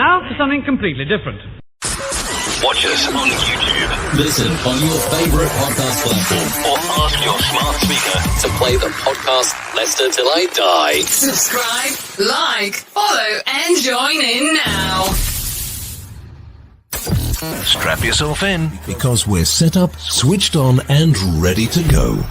Now for something completely different. Watch us on YouTube. Listen on your favourite podcast platform. Or ask your smart speaker To play the podcast Leicester Till I Die. Subscribe, like, follow, and join in now. strap yourself in. Because we're set up, switched on, and ready to go.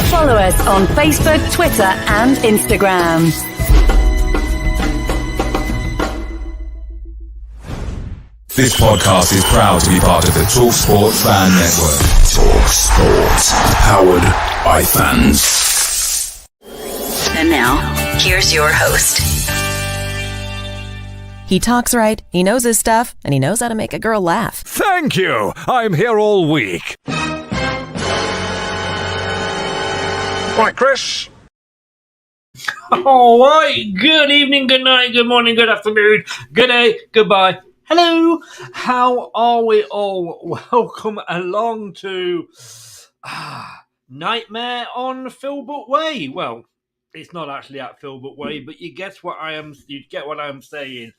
Follow us on Facebook, Twitter, and Instagram. This podcast is proud to be part of the Talk Sport Fan Network. Talk Sport. Powered by fans. And now, here's your host. He talks right, he knows his stuff, and he knows how to make a girl laugh. Thank you. I'm here all week. Right, Chris. All right. Good evening, good night, good morning, good afternoon, good day, goodbye. Hello. How are we all? Welcome along to Nightmare on Filbert Way. Well, it's not actually at Filbert Way, but you get what I'm saying.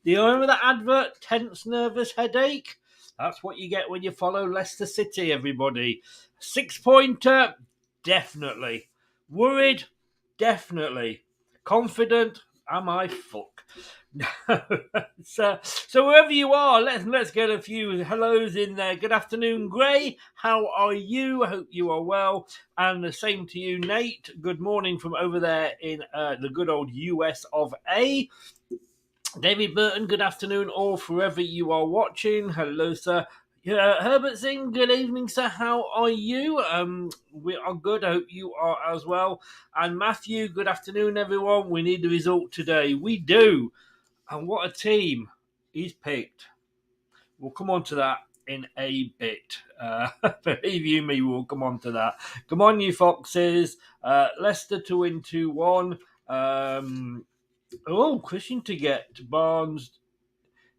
Do you remember that advert? Tense, nervous headache? That's what you get when you follow Leicester City, everybody. 6-pointer? Definitely. Worried? Definitely. Confident? Am I fuck? So wherever you are, let's get a few hellos in there. Good afternoon, Gray. How are you? I hope you are well. And the same to you, Nate. Good morning from over there in the good old US of A. David Burton, good afternoon, or wherever you are watching. Hello, sir. Herbert Singh, good evening, sir. How are you? We are good. I hope you are as well. And Matthew, good afternoon, everyone. We need the result today. We do. And what a team he's picked. We'll come on to that in a bit. Believe you me, we'll come on to that. Come on, you Foxes. Leicester to win 2-1. Christian to get Barnes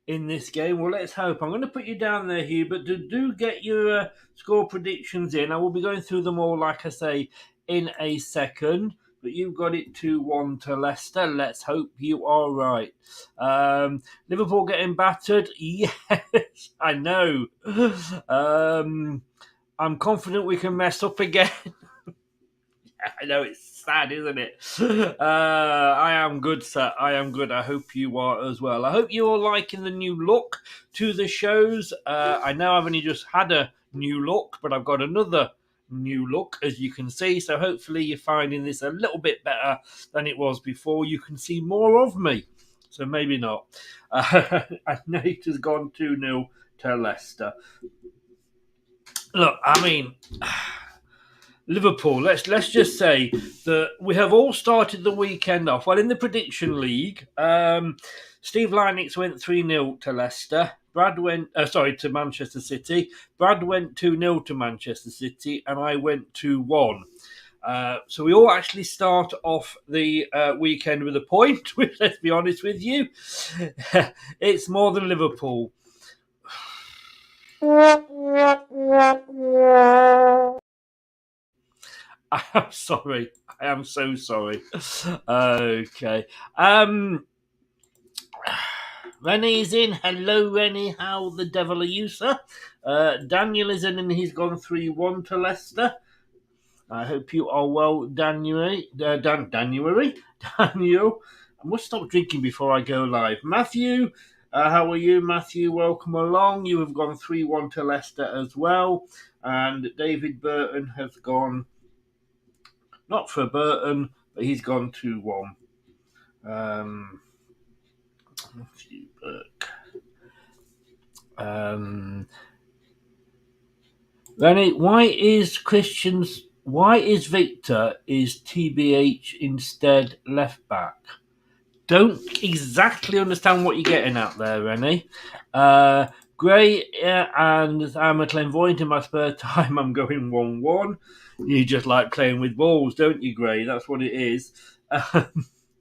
in this game. Well, let's hope. I'm going to put you down there, Hugh, but do get your score predictions in. I will be going through them all, like I say, in a second. But you've got it 2-1 to Leicester. Let's hope you are right. Liverpool getting battered? Yes, I know. I'm confident we can mess up again. I know, it's sad, isn't it? I am good, sir. I am good. I hope you are as well. I hope you're liking the new look to the shows. I know I've only just had a new look, but I've got another new look, as you can see. So hopefully you're finding this a little bit better than it was before. You can see more of me. So maybe not. And Nate has gone 2-0 to Leicester. Look, I mean, Liverpool, let's just say that we have all started the weekend off. Well, in the prediction league, Steve Lynex went 3-0 to Leicester. Brad went, to Manchester City. Brad went 2-0 to Manchester City, and I went 2-1. So we all actually start off the weekend with a point, which, let's be honest with you, it's more than Liverpool. I am sorry. I am so sorry. Okay. Rennie's in. Hello, Rennie. How the devil are you, sir? Daniel is in and he's gone 3-1 to Leicester. I hope you are well, Daniel. Daniel. I must stop drinking before I go live. Matthew, how are you, Matthew? Welcome along. You have gone 3-1 to Leicester as well. And David Burton has gone, not for Burton, but he's gone 2-1. Matthew Burke. Rennie, why is Victor is TBH instead left back? Don't exactly understand what you're getting at there, Rennie. Gray and I'm at Glenvoyant in my spare time. I'm going 1-1. You just like playing with balls, don't you, Gray? That's what it is.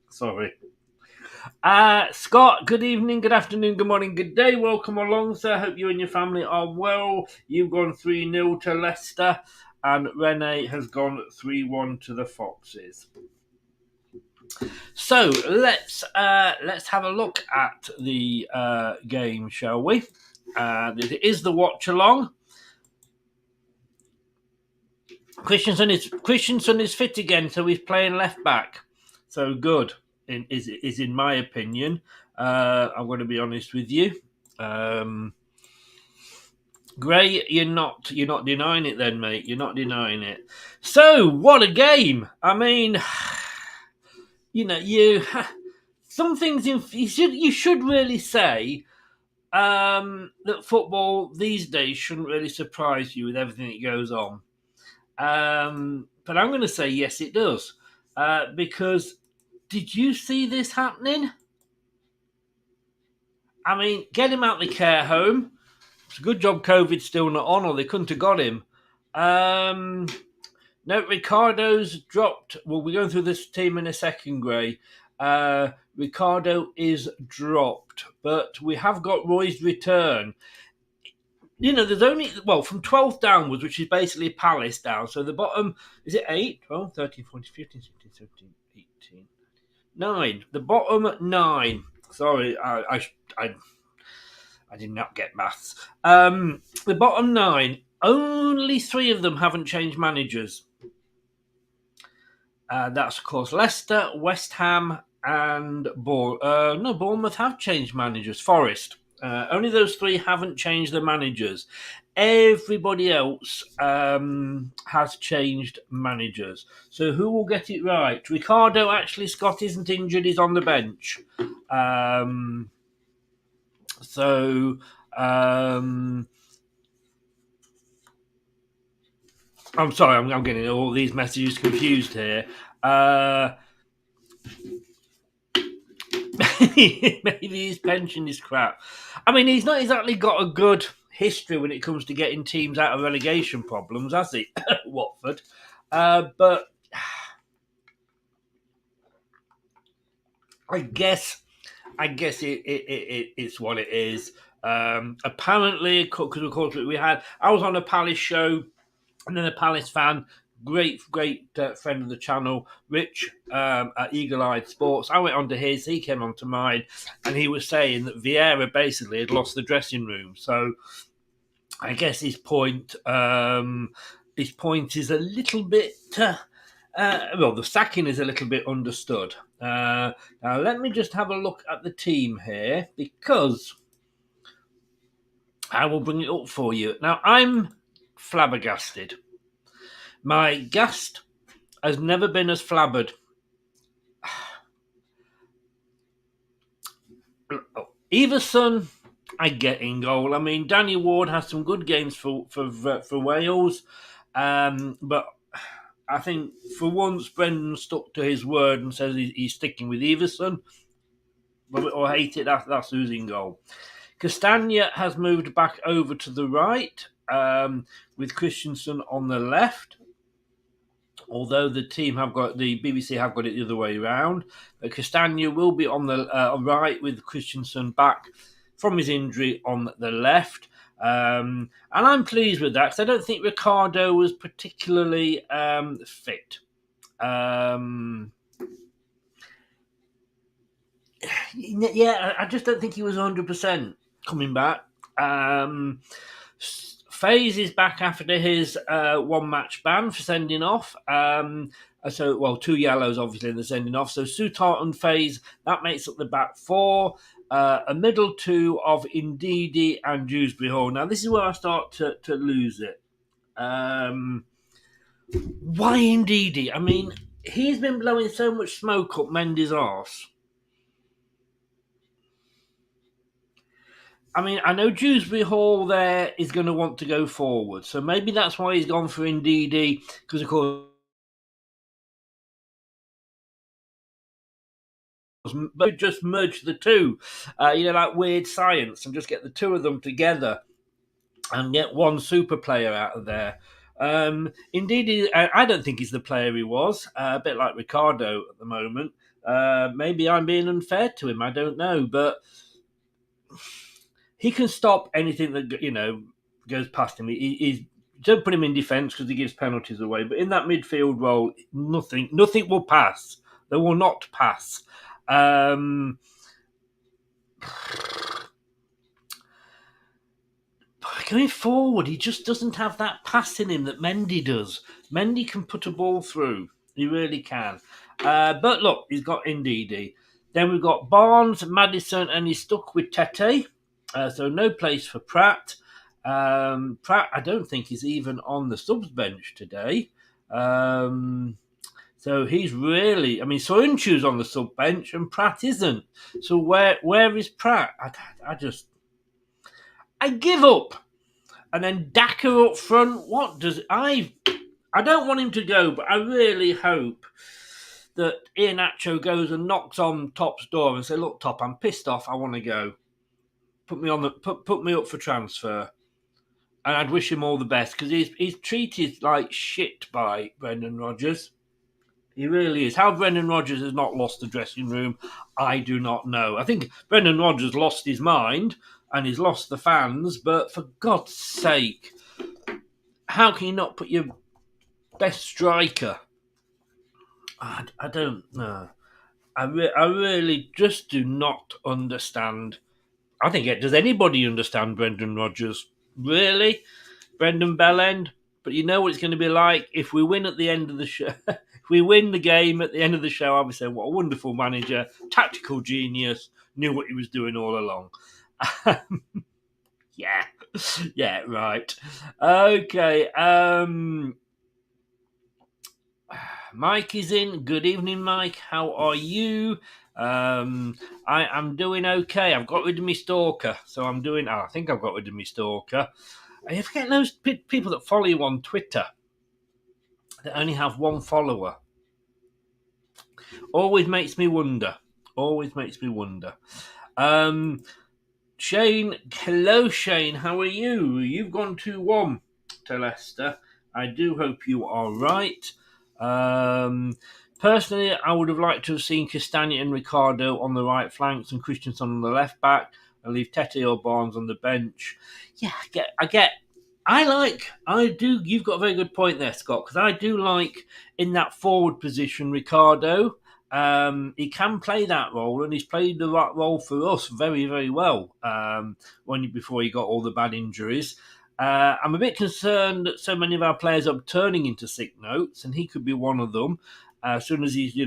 Sorry. Scott, good evening, good afternoon, good morning, good day. Welcome along, sir. Hope you and your family are well. You've gone 3-0 to Leicester, and Rene has gone 3-1 to the Foxes. So let's have a look at the game, shall we? It is the Watchalong. Christensen is fit again, so he's playing left back. So good. Is in my opinion. I'm going to be honest with you. Gray, you're not denying it then, mate. You're not denying it. So what a game! I mean, some things you should really say that football these days shouldn't really surprise you with everything that goes on. But I'm going to say yes, it does, because. Did you see this happening? I mean, get him out the care home. It's a good job COVID's still not on, or they couldn't have got him. No, Ricardo's dropped. Well, we're going through this team in a second, Gray. Ricardo is dropped, but we have got Roy's return. There's only, from 12th downwards, which is basically Palace down. So the bottom, is it 8, 12, 13, 14, 15, 16, 17, 18... 9. The bottom 9. Sorry, I did not get maths. The bottom 9. Only 3 of them haven't changed managers. That's of course Leicester, West Ham, and Bournemouth have changed managers. Forest. Only those 3 haven't changed their managers. Everybody else has changed managers. So who will get it right? Ricardo, actually, Scott isn't injured. He's on the bench. I'm sorry, I'm getting all these messages confused here. Maybe his pension is crap. I mean, he's not exactly got a good history when it comes to getting teams out of relegation problems, has he? Watford. But I guess it's what it is. Apparently, because of course I was on a Palace show, and then a Palace fan, great friend of the channel, Rich at Eagle Eyed Sports. I went on to his, he came on to mine, and he was saying that Vieira basically had lost the dressing room. So I guess his point is a little bit. The sacking is a little bit understood. Now let me just have a look at the team here, because I will bring it up for you. Now I'm flabbergasted. My guest has never been as flabbered. Everson, I get in goal. I mean, Danny Ward has some good games for Wales, but I think for once Brendan stuck to his word and says he's sticking with Everson. Love it or hate it, that's who's in goal. Castagna has moved back over to the right, with Christensen on the left. Although the BBC have got it the other way around. But Castagna will be on the right, with Christensen back from his injury on the left. And I'm pleased with that, because I don't think Ricardo was particularly fit. I just don't think he was 100% coming back. FaZe is back after his one-match ban for sending off. So, 2 yellows, obviously, in the sending off. So, Sutar and FaZe, that makes up the back 4. A middle 2 of Ndidi and Dewsbury Hall. Now, this is where I start to lose it. Why Ndidi? I mean, he's been blowing so much smoke up Mendy's arse. I mean, I know Dewsbury Hall there is going to want to go forward. So maybe that's why he's gone for Ndidi. Because, of course, but just merge the two, like weird science, and just get the two of them together and get one super player out of there. Indeed, I don't think he's the player he was. A bit like Ricardo at the moment. Maybe I'm being unfair to him. I don't know, but he can stop anything that goes past him. He's don't put him in defence because he gives penalties away. But in that midfield role, nothing will pass. They will not pass. Going forward, he just doesn't have that pass in him that Mendy does. Mendy can put a ball through. He really can. But look, he's got Ndidi. Then we've got Barnes, Maddison, and he's stuck with Tete. So no place for Pratt. Pratt, I don't think he's even on the subs bench today. So he's really... I mean, Soyuncu's on the sub bench and Pratt isn't. So where is Pratt? I give up. And then Daka up front. I don't want him to go, but I really hope that Iheanacho goes and knocks on Top's door and say, "Look, Top, I'm pissed off. I want to go. Put me up for transfer." And I'd wish him all the best because he's treated like shit by Brendan Rodgers. He really is. How Brendan Rodgers has not lost the dressing room, I do not know. I think Brendan Rodgers lost his mind and he's lost the fans, but for God's sake, how can you not put your best striker? I don't know. I really just do not understand. I think, does anybody understand Brendan Rodgers? Really? Brendan Bellend? But you know what it's going to be like if we win at the end of the show. If we win the game at the end of the show, I'll be saying, what a wonderful manager, tactical genius, knew what he was doing all along. Yeah, right. Okay. Mike is in. Good evening, Mike. How are you? I am doing okay. I've got rid of my stalker, so I'm doing... I think I've got rid of my stalker. You forget those people that follow you on Twitter that only have one follower. Always makes me wonder. Shane, hello Shane, how are you? You've gone 2-1 to Leicester. I do hope you are right. Personally, I would have liked to have seen Castagna and Ricardo on the right flanks and Christensen on the left back and leave Tete or Barnes on the bench. Yeah, I do. You've got a very good point there, Scott, because I do like in that forward position Ricardo. He can play that role, and he's played the right role for us very, very well. Before he got all the bad injuries, I'm a bit concerned that so many of our players are turning into sick notes, and he could be one of them. As soon as he's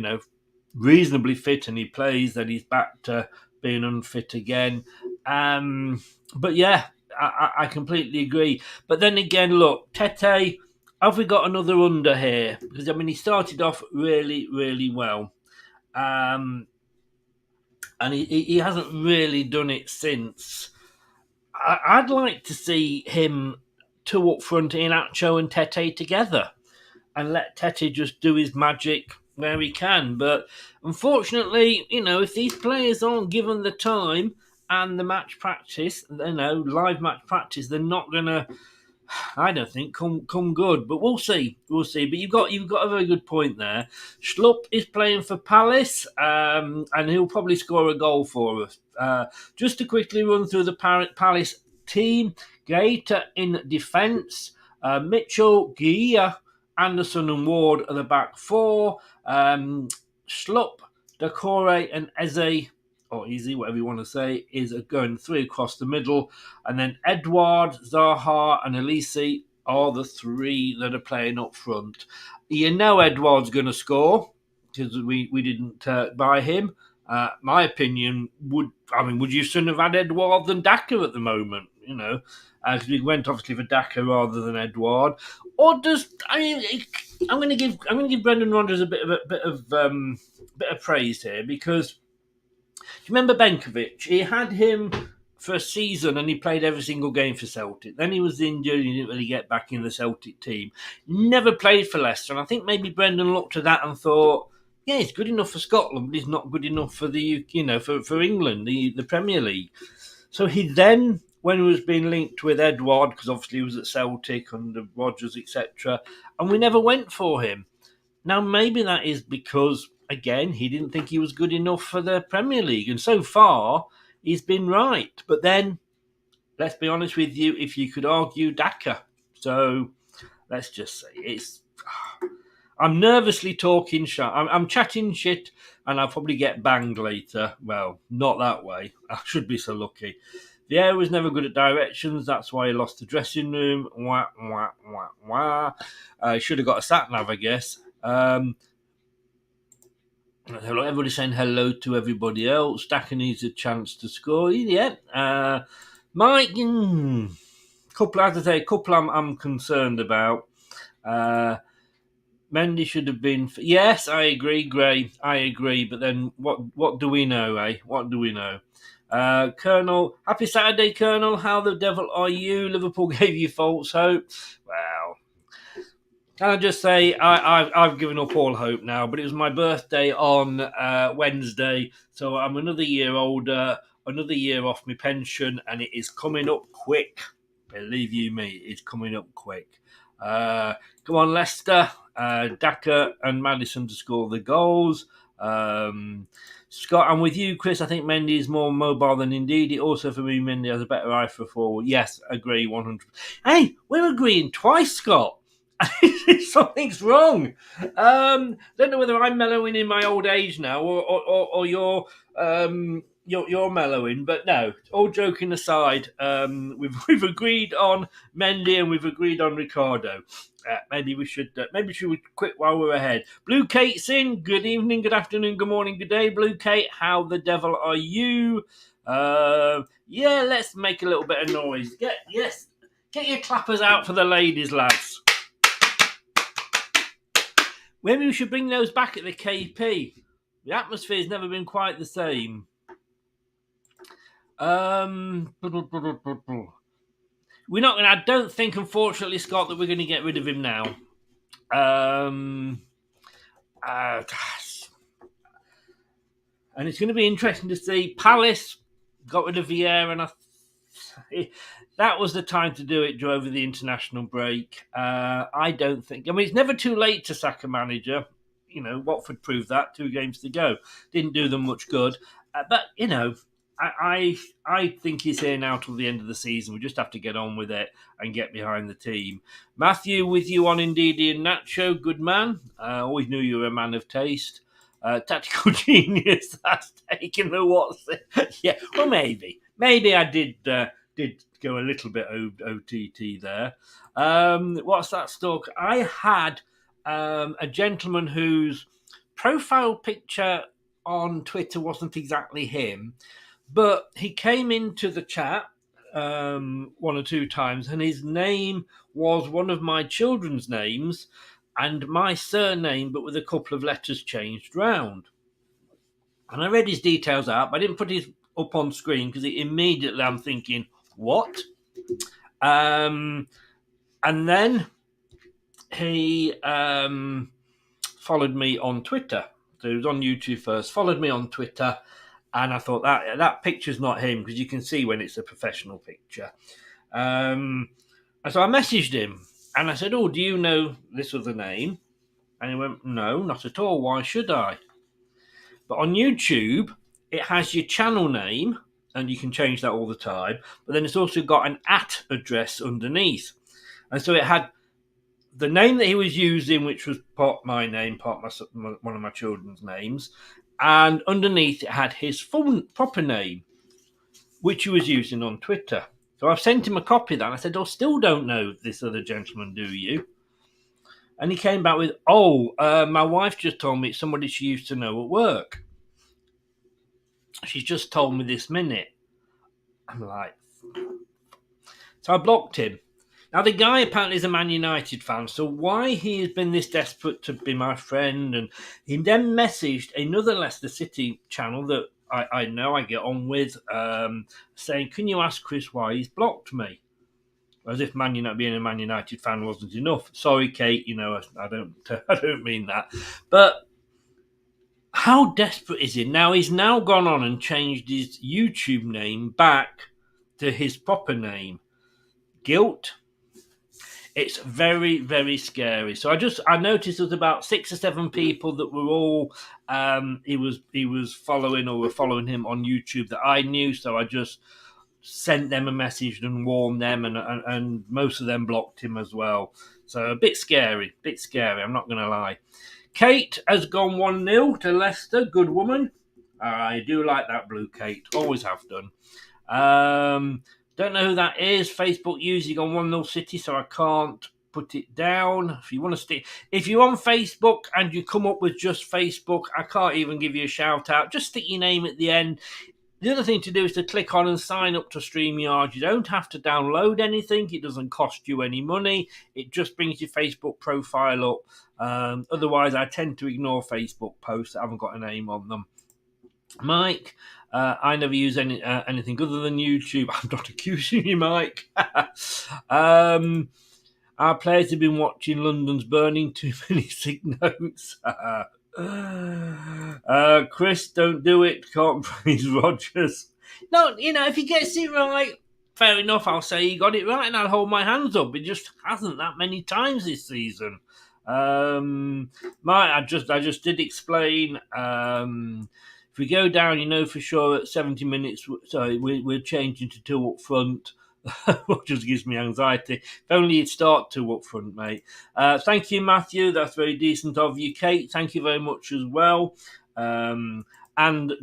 reasonably fit and he plays, then he's back to being unfit again. But yeah. I completely agree. But then again, look, Tete, have we got another under here? Because, he started off really, really well. And he hasn't really done it since. I'd like to see him two up front, Iheanacho and Tete together, and let Tete just do his magic where he can. But unfortunately, if these players aren't given the time and the match practice, live match practice, they're not going to, I don't think, come good. But we'll see. But you've got a very good point there. Schlupp is playing for Palace, and he'll probably score a goal for us. Just to quickly run through the Palace team: Gaeta in defence, Mitchell, Gia, Anderson, and Ward are the back 4. Schlupp, Decore, and Eze or Easy, whatever you want to say, is going 3 across the middle. And then Edouard, Zaha and Elise are the 3 that are playing up front. You know Edouard's going to score because we didn't buy him. My opinion would you sooner have had Edouard than Daka at the moment? You know, because we went obviously for Daka rather than Edouard. Or I'm going to give Brendan Rodgers a bit of praise here, because you remember Benkovic? He had him for a season and he played every single game for Celtic. Then he was injured and he didn't really get back in the Celtic team. Never played for Leicester, and I think maybe Brendan looked at that and thought, yeah, he's good enough for Scotland, but he's not good enough for the for England, the Premier League. So he then, when he was being linked with Edouard, because obviously he was at Celtic under Rodgers, etc., and we never went for him. Now maybe that is because, again, he didn't think he was good enough for the Premier League, and so far he's been right. But then, let's be honest with you, if you could argue Daka. So let's just say I'm nervously talking shit. I'm chatting shit, and I'll probably get banged later. Well, not that way. I should be so lucky. Vieira was never good at directions. That's why he lost the dressing room. Wah, wah, wah, wah. Should have got a sat-nav, I guess. Everybody's saying hello to everybody else. Daka needs a chance to score. Yeah. Mike, couple I'm concerned about. Mendy should have been... Yes, I agree, Gray. I agree. But then what do we know, eh? What do we know? Colonel, happy Saturday, Colonel. How the devil are you? Liverpool gave you false hope. Well, can I just say I've given up all hope now, but it was my birthday on Wednesday, so I'm another year older, another year off my pension, and it is coming up quick. Believe you me, it's coming up quick. Come on, Leicester. Daka and Maddison to score the goals. Scott, I'm with you, Chris. I think Mendy is more mobile than Indeed. Also, for me, Mendy has a better eye for forward. Yes, agree, 100%. Hey, we're agreeing twice, Scott. Something's wrong. Don't know whether I'm mellowing in my old age now, or you're mellowing. But no, all joking aside, we've agreed on Mendy and we've agreed on Ricardo. Maybe we should quit while we're ahead. Blue Kate's in. Good evening, good afternoon, good morning, good day, Blue Kate. How the devil are you? Yeah, let's make a little bit of noise. Get your clappers out for the ladies, lads. Maybe we should bring those back at the KP. The atmosphere's never been quite the same. We're not going to... I don't think, unfortunately, Scott, that we're going to get rid of him now. And it's going to be interesting to see. Palace got rid of Vieira, and that was the time to do it over the international break. I don't think... I mean, it's never too late to sack a manager. You know, Watford proved that. 2 games to go. Didn't do them much good. But, you know... I think he's here now till the end of the season. We just have to get on with it and get behind the team. Matthew, with you on Indeedy and Nacho, good man. Always knew you were a man of taste. Tactical genius, that's taking the what's it? Yeah, well, maybe I did go a little bit OTT there. What's that stalk? I had a gentleman whose profile picture on Twitter wasn't exactly him. But he came into the chat 1 or 2 times, and his name was one of my children's names and my surname, but with a couple of letters changed round. And I read his details out, but I didn't put his up on screen because immediately I'm thinking, what? And then he followed me on Twitter. So he was on YouTube first, followed me on Twitter. And I thought that picture's not him, because you can see when it's a professional picture. And so I messaged him and I said, oh, do you know this other name? And he went, no, not at all. Why should I? But on YouTube, it has your channel name and you can change that all the time. But then it's also got an @ address underneath. And so it had the name that he was using, which was part my name, part one of my children's names. and underneath it had his full proper name, which he was using on Twitter. So I've sent him a copy of that, and I said, "I still don't know this other gentleman, do you?" And he came back with, my wife just told me it's somebody she used to know at work. She's just told me this minute. I'm like... So I blocked him. Now, the guy apparently is a Man United fan, so why he has been this desperate to be my friend, and he then messaged another Leicester City channel that I know I get on with, saying, "Can you ask Chris why he's blocked me?" As if being a Man United fan wasn't enough. Sorry, Kate, I don't mean that. But how desperate is he? Now, he's now gone on and changed his YouTube name back to his proper name. Guilt? It's very, very scary. So I noticed there was about 6 or 7 people that were all he was following or were following him on YouTube that I knew. So I just sent them a message and warned them, and most of them blocked him as well. So a bit scary. I'm not going to lie. Kate has gone 1-0 to Leicester. Good woman. I do like that blue Kate. Always have done. Don't know who that is. Facebook using on 1-0 City, so I can't put it down. If you want to if you're on Facebook and you come up with just Facebook, I can't even give you a shout out. Just stick your name at the end. The other thing to do is to click on and sign up to StreamYard. You don't have to download anything. It doesn't cost you any money. It just brings your Facebook profile up. Otherwise, I tend to ignore Facebook posts that haven't got a name on them. Mike, I never use anything other than YouTube. I'm not accusing you, Mike. Our players have been watching London's Burning, too many sick notes. Chris, don't do it. Can't praise Rodgers. No, if he gets it right, fair enough. I'll say he got it right, and I'll hold my hands up. It just hasn't that many times this season. I just did explain. If we go down, for sure at 70 minutes, sorry, we're changing to 2 up front. What just gives me anxiety. If only you'd start 2 up front, mate. Thank you, Matthew. That's very decent of you. Kate, thank you very much as well. And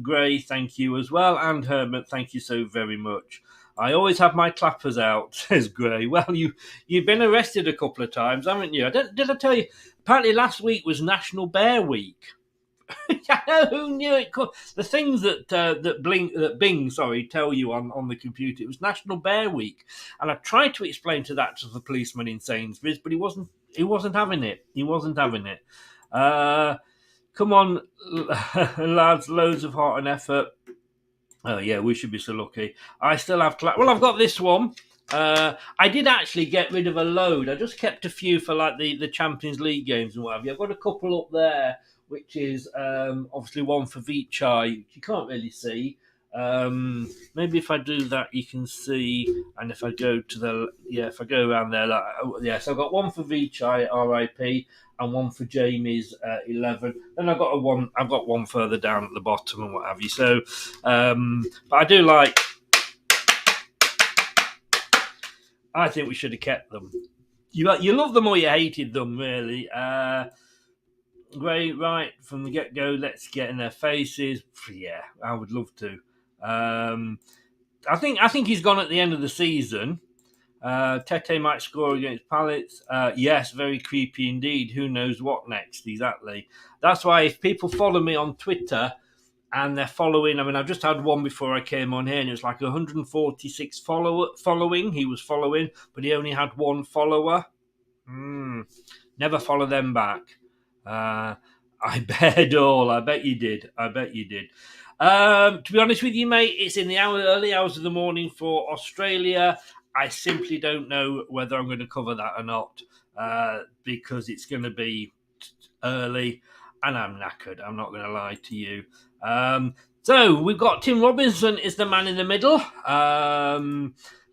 Gray, thank you as well. And Herbert, thank you so very much. I always have my clappers out, says Gray. Well, you've been arrested a couple of times, haven't you? Did I tell you? Apparently last week was National Bear Week. Who knew it could? The things that Bing tell you on the computer. It was National Bear Week, and I tried to explain that to the policeman in Sainsbury's, but he wasn't having it. Come on, lads, loads of heart and effort. Oh yeah, we should be so lucky. I still have I've got this one. I did actually get rid of a load. I just kept a few for like the Champions League games and what have you. I've got a couple up there, which is obviously one for Vichai, which you can't really see. Maybe if I do that, you can see. And if I go if I go around there, so I've got one for Vichai, RIP, and one for Jamie's 11. Then I've got one further down at the bottom and what have you. So, but I do like. I think we should have kept them. You love them or you hated them, really. Great, right from the get-go. Let's get in their faces. Yeah, I would love to. I think he's gone at the end of the season. Tete might score against Palace. Yes, very creepy indeed. Who knows what next? Exactly. That's why if people follow me on Twitter and they're following, I've just had one before I came on here, and it was like 146 following. He was following, but he only had one follower. Never follow them back. I bet all. I bet you did. To be honest with you, mate, it's in the early hours of the morning for Australia. I simply don't know whether I'm going to cover that or not because it's going to be early and I'm knackered. I'm not going to lie to you. So we've got Tim Robinson is the man in the middle.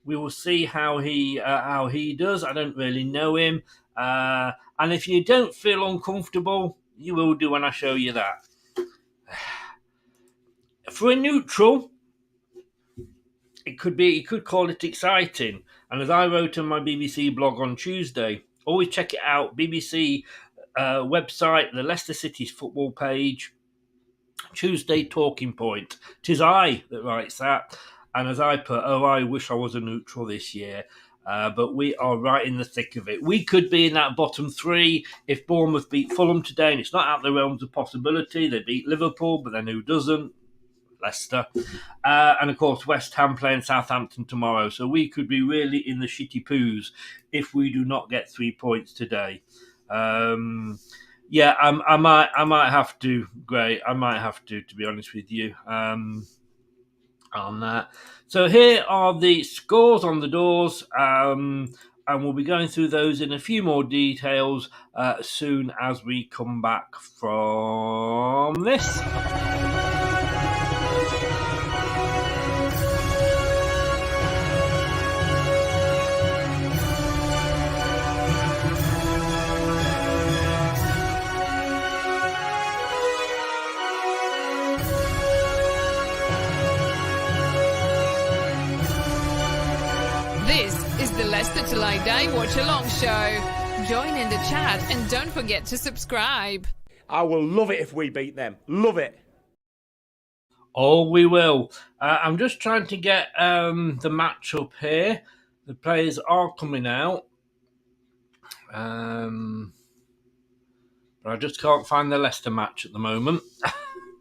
We will see how he does. I don't really know him. And if you don't feel uncomfortable, you will do when I show you that. For a neutral, you could call it exciting. And as I wrote on my BBC blog on Tuesday, always check it out. BBC website, the Leicester City's football page. Tuesday talking point. 'Tis I that writes that. And as I put, I wish I was a neutral this year. But we are right in the thick of it. We could be in that bottom three if Bournemouth beat Fulham today, and it's not out of the realms of possibility. They beat Liverpool, but then who doesn't? Leicester. And of course, West Ham playing Southampton tomorrow. So we could be really in the shitty poos if we do not get 3 points today. I might have to, Gray. I might have to be honest with you, on that. So here are the scores on the doors, and we'll be going through those in a few more details as soon as we come back from this. This is the Leicester Till I Die Watchalong Show. Join in the chat and don't forget to subscribe. I will love it if we beat them. Love it. Oh, we will. I'm just trying to get the match up here. The players are coming out. But I just can't find the Leicester match at the moment.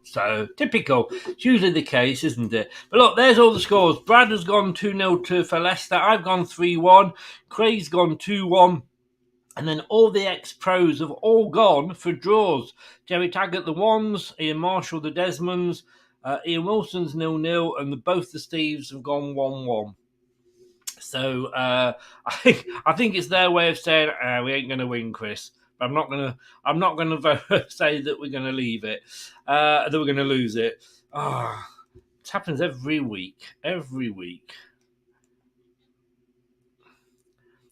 So, typical. It's usually the case, isn't it? But look, there's all the scores. Brad has gone 2-0 for Leicester. I've gone 3-1. Craig's gone 2-1. And then all the ex-pros have all gone for draws. Jerry Taggart, the ones. Ian Marshall, the Desmonds. Ian Wilson's 0-0. And both the Steves have gone 1-1. So, I think it's their way of saying, we ain't going to win, Chris. I'm not gonna say that we're gonna leave it, that we're gonna lose it. It happens every week.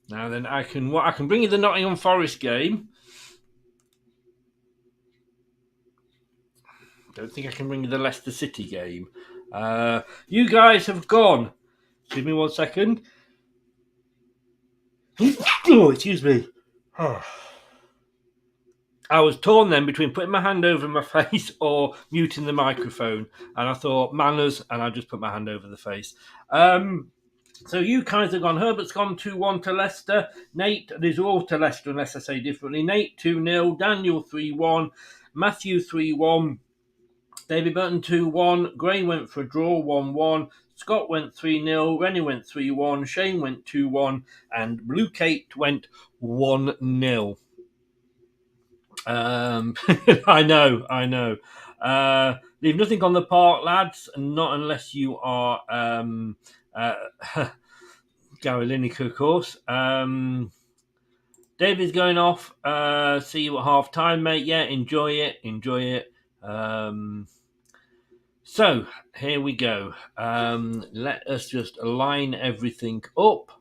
Now then, I can bring you the Nottingham Forest game. Don't think I can bring you the Leicester City game. You guys have gone. Give me 1 second. Oh, excuse me. I was torn then between putting my hand over my face or muting the microphone. And I thought, manners, and I just put my hand over the face. So you guys have gone. Herbert's gone 2-1 to Leicester. Nate, these are all to Leicester unless I say differently. Nate 2-0. Daniel 3-1. Matthew 3-1. David Burton 2-1. Gray went for a draw 1-1. Scott went 3-0. Rennie went 3-1. Shane went 2-1. And Blue Kate went 1-0. I know. Leave nothing on the park, lads, not unless you are Gary Lineker, of course. David's going off. See you at half time, mate. Yeah, enjoy it. So here we go. Let us just line everything up.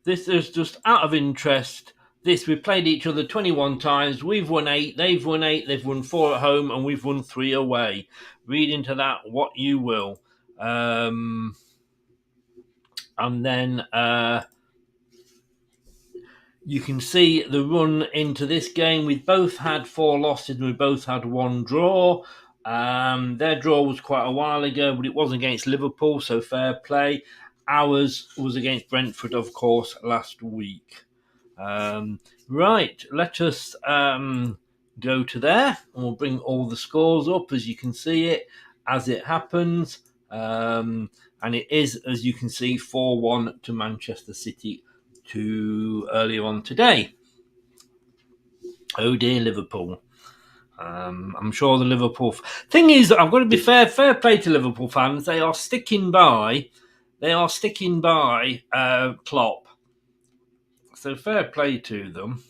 This is just out of interest. We've played each other 21 times. We've won 8. They've won 8. They've won 4 at home, and we've won 3 away. Read into that what you will. And then you can see the run into this game. We've both had 4 losses, and we both had 1 draw. Their draw was quite a while ago, but it was against Liverpool, so fair play. Ours was against Brentford, of course, last week. Right, let us go to there, and we'll bring all the scores up as you can see it as it happens. And it is, as you can see, 4-1 to Manchester City earlier on today. Oh dear, Liverpool. I'm sure the Liverpool thing is, I've got to be fair play to Liverpool fans. They are sticking by Klopp. So fair play to them.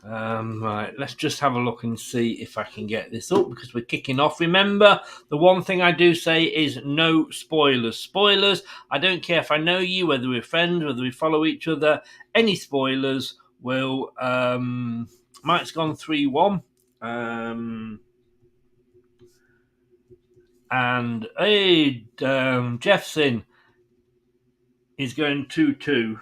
Right, let's just have a look and see if I can get this up because we're kicking off. Remember, the one thing I do say is no spoilers. Spoilers, I don't care if I know you, whether we're friends, whether we follow each other. Any spoilers will... Mike's gone 3-1. And Jeffson is going 2-2.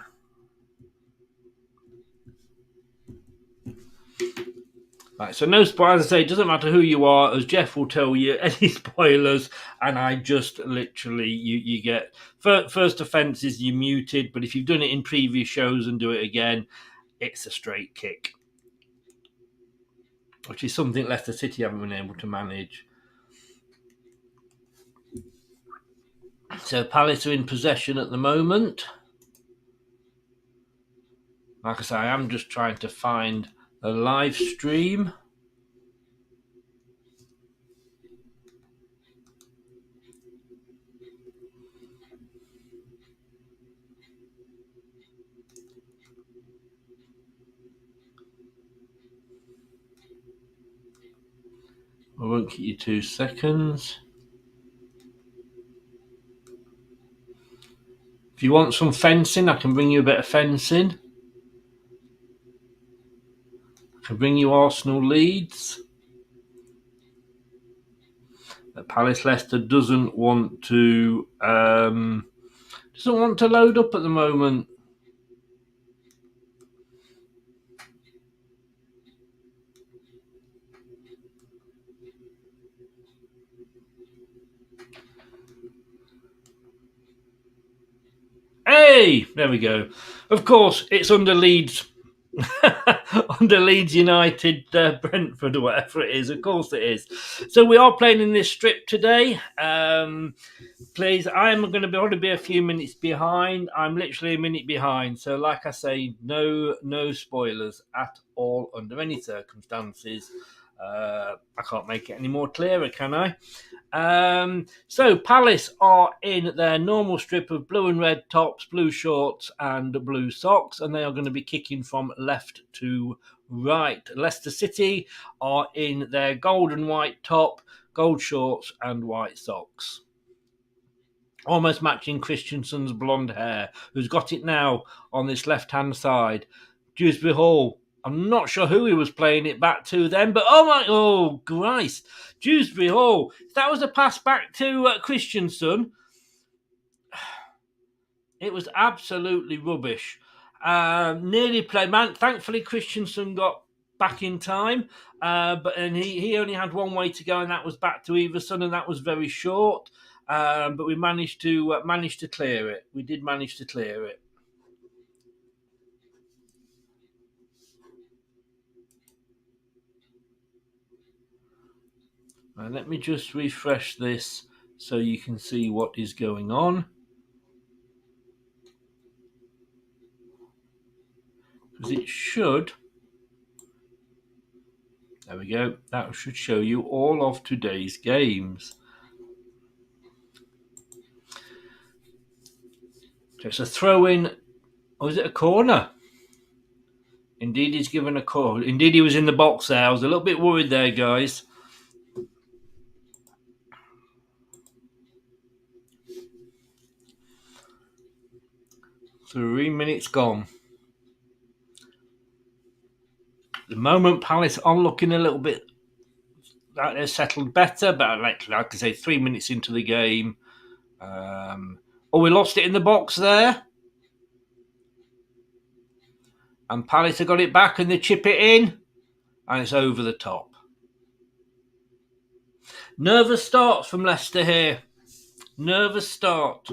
Right, so no spoilers. As I say, it doesn't matter who you are, as Jeff will tell you, any spoilers, and I just literally, you get, first offence is you muted, but if you've done it in previous shows and do it again, it's a straight kick, which is something Leicester City haven't been able to manage. So Palace are in possession at the moment. Like I say, I am just trying to find a live stream. I won't give you 2 seconds. If you want some fencing, I can bring you a bit of fencing. I can bring you Arsenal Leeds. Palace Leicester doesn't want to load up at the moment. Hey, there we go. Of course, it's under Leeds. Under Leeds United, Brentford, or whatever it is. Of course it is. So we are playing in this strip today. Please, I'm going to only be a few minutes behind. I'm literally a minute behind. So like I say, no spoilers at all under any circumstances. I can't make it any more clearer, can I? So Palace are in their normal strip of blue and red tops, blue shorts and blue socks, and they are going to be kicking from left to right. Leicester City are in their gold and white top, gold shorts and white socks. Almost matching Christensen's blonde hair, who's got it now on this left-hand side. Dewsbury Hall. I'm not sure who he was playing it back to then, but oh Christ. Dewsbury Hall. That was a pass back to Christensen. It was absolutely rubbish. Nearly played. Man, thankfully, Christensen got back in time, but he only had one way to go, and that was back to Everson, and that was very short. But we managed to clear it. We did manage to clear it. Let me just refresh this so you can see what is going on. Because it should. There we go. That should show you all of today's games. So it's a throw-in. Or is it a corner? Indeed, he's given a corner. Indeed, he was in the box there. I was a little bit worried there, guys. Three minutes gone. At the moment, Palace are looking a little bit like they're settled better, but like I say, 3 minutes into the game. We lost it in the box there. And Palace have got it back and they chip it in. And it's over the top. Nervous start from Leicester here. Nervous start.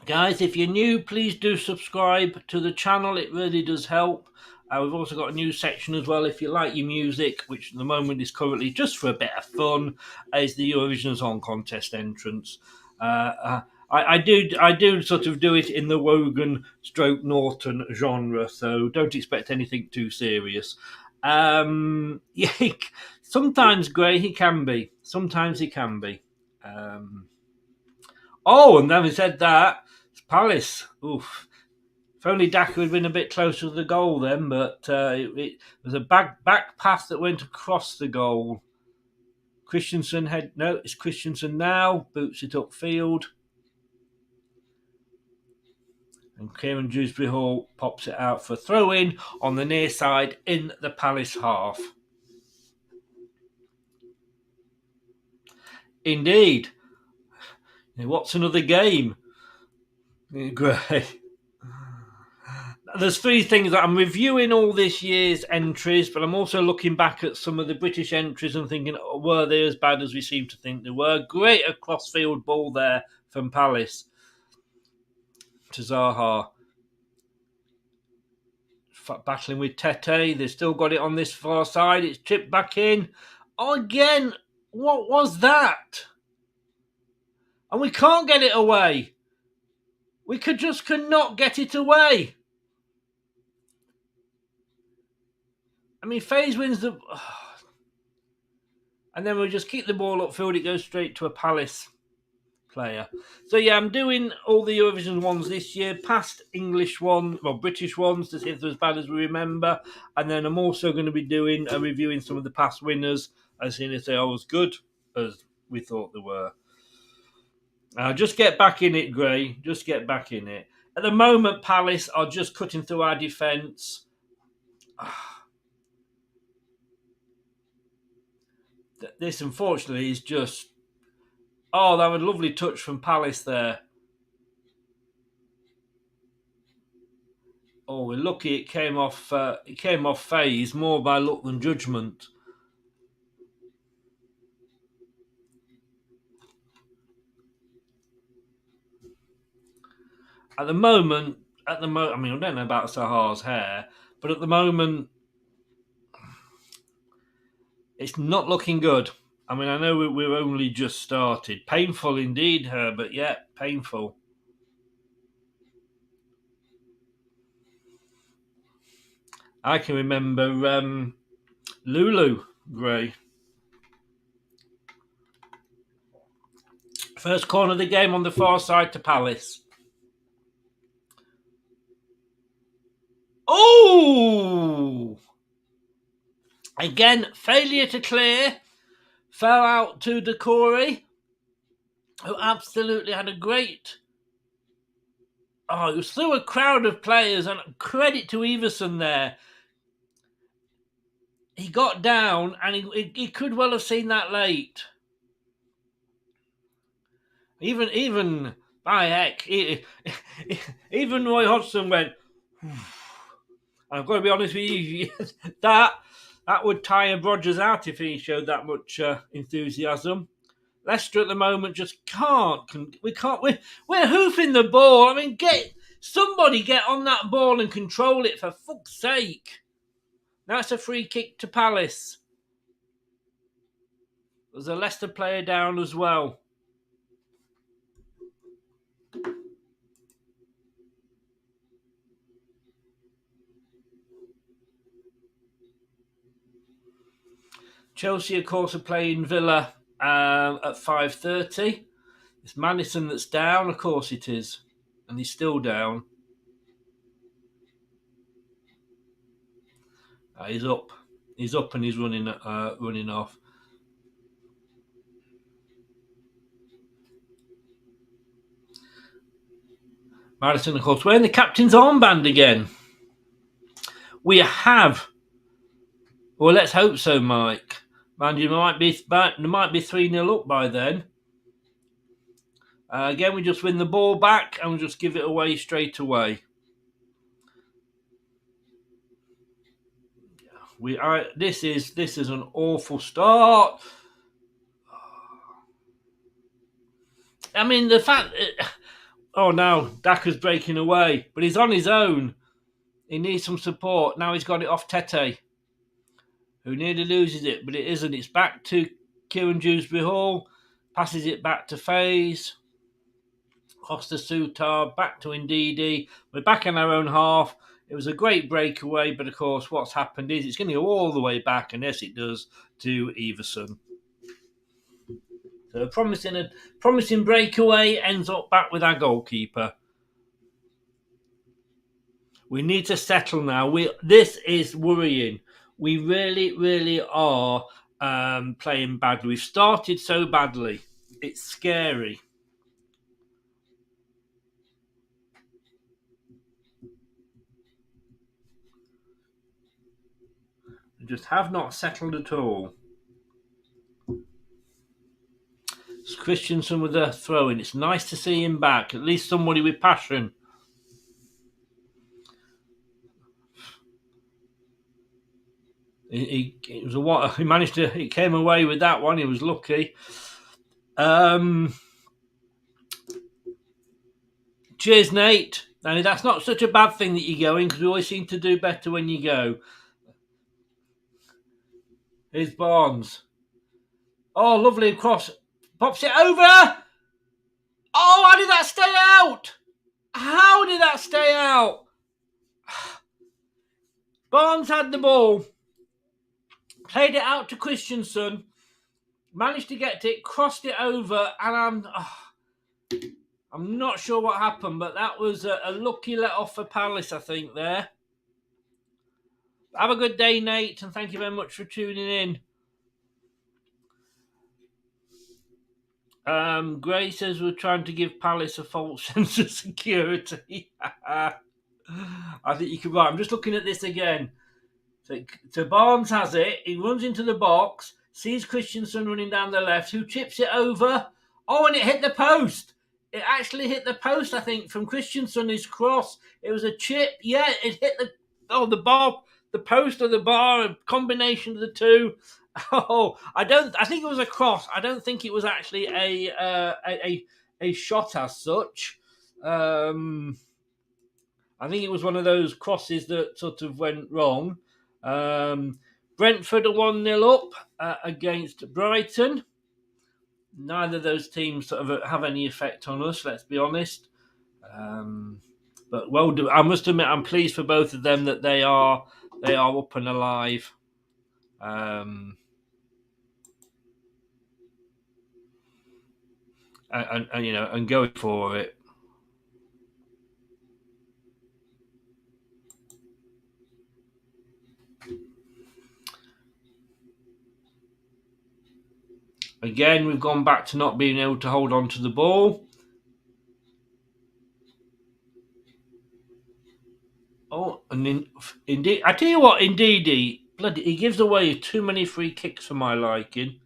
Guys, if you're new, please do subscribe to the channel. It really does help. We've also got a new section as well. If you like your music, which at the moment is currently just for a bit of fun, is the Eurovision Song Contest entrance. I do sort of do it in the Wogan / Norton genre, so don't expect anything too serious. Yeah, sometimes Gray he can be. Sometimes he can be. And having said that, it's Palace. Oof. If only Daka had been a bit closer to the goal then, but it was a back pass that went across the goal. It's Christensen now, boots it upfield. And Kieran Dewsbury Hall pops it out for a throw-in on the near side in the Palace half. Indeed. What's another game? Great. there's three things that I'm reviewing all this year's entries, but I'm also looking back at some of the British entries and thinking, were they as bad as we seem to think they were? Great cross-field ball there from Palace to Zaha. Battling with Tete. They've still got it on this far side. It's chipped back in. Again, what was that? And we can't get it away. We could not get it away. I mean, FaZe wins the... And then we'll just keep the ball upfield. It goes straight to a Palace player. So, yeah, I'm doing all the Eurovision ones this year. Past English ones, well, British ones, to see if they're as bad as we remember. And then I'm also going to be doing reviewing some of the past winners, and seeing if they are as good as we thought they were. Just get back in it, Gray. Just get back in it. At the moment, Palace are just cutting through our defence. This, unfortunately, is just... Oh, that was a lovely touch from Palace there. Oh, we're lucky it came off. It came off FaZe more by luck than judgment. At the moment, I mean, I don't know about Sahar's hair, but at the moment, it's not looking good. I mean, I know we're only just started. Painful indeed, Herbert. Yeah, painful. I can remember Lulu Gray. First corner of the game on the far side to Palace. Oh! Again, failure to clear. Fell out to Decore, who absolutely had a great... Oh, it was through a crowd of players, and credit to Everson there. He got down, and he could well have seen that late. Even by heck, even Roy Hodgson went... I've got to be honest with you, that would tire Rodgers out if he showed that much enthusiasm. Leicester at the moment just can't. We're hoofing the ball. I mean, somebody get on that ball and control it, for fuck's sake. That's a free kick to Palace. There's a Leicester player down as well. Chelsea, of course, are playing Villa at 5:30. It's Madison that's down, of course it is. And he's still down. He's up. He's up and he's running off. Madison, of course, wearing the captain's armband again. We have... Well, let's hope so, Mike. Mind you, there might be 3-0 up by then. Again, we just win the ball back and we just give it away straight away. This is an awful start. I mean, the fact... Oh, no, Daka's breaking away. But he's on his own. He needs some support. Now he's got it off Tete, who nearly loses it, but it isn't. It's back to Kieran Dewsbury Hall. Passes it back to FaZe. Costa Sutar, back to Ndidi. We're back in our own half. It was a great breakaway, but of course what's happened is it's going to go all the way back, and yes it does, to Everson. So a promising breakaway ends up back with our goalkeeper. We need to settle now. This is worrying. We really, really are playing badly. We've started so badly. It's scary. We just have not settled at all. It's Christensen with a throw-in. It's nice to see him back. At least somebody with passion. It was he managed to. He came away with that one. He was lucky. Cheers, Nate. Now, that's not such a bad thing that you're going, because we always seem to do better when you go. Here's Barnes. Oh, lovely cross. Pops it over. Oh, how did that stay out? How did that stay out? Barnes had the ball. Played it out to Christensen. Managed to get it, crossed it over, and I'm not sure what happened, but that was a lucky let off for Palace, I think, there. Have a good day, Nate, and thank you very much for tuning in. Gray says we're trying to give Palace a false sense of security. I think you could right. I'm just looking at this again. So Barnes has it. He runs into the box, sees Christensen running down the left, who chips it over. Oh, and it hit the post. It actually hit the post, I think, from Christensen, his cross. It was a chip. Yeah, it hit the bar, the post or the bar, a combination of the two. Oh, I think it was a cross. I don't think it was actually a shot as such. I think it was one of those crosses that sort of went wrong. Brentford are 1-0 up against Brighton. Neither of those teams sort of have any effect on us, let's be honest. But well done. I must admit, I'm pleased for both of them that they are up and alive. And you know, and going for it. Again, we've gone back to not being able to hold on to the ball. Oh, and indeed, I tell you what, indeed, he gives away too many free kicks for my liking.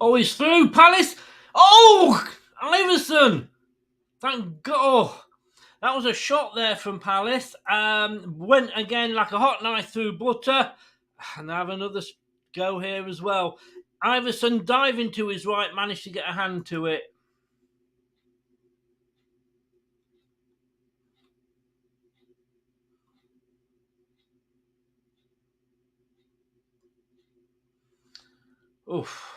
Oh, he's through, Palace. Oh, Iverson. Thank God. Oh, that was a shot there from Palace. Went again like a hot knife through butter. And I have another go here as well. Iverson diving to his right, managed to get a hand to it. Oof.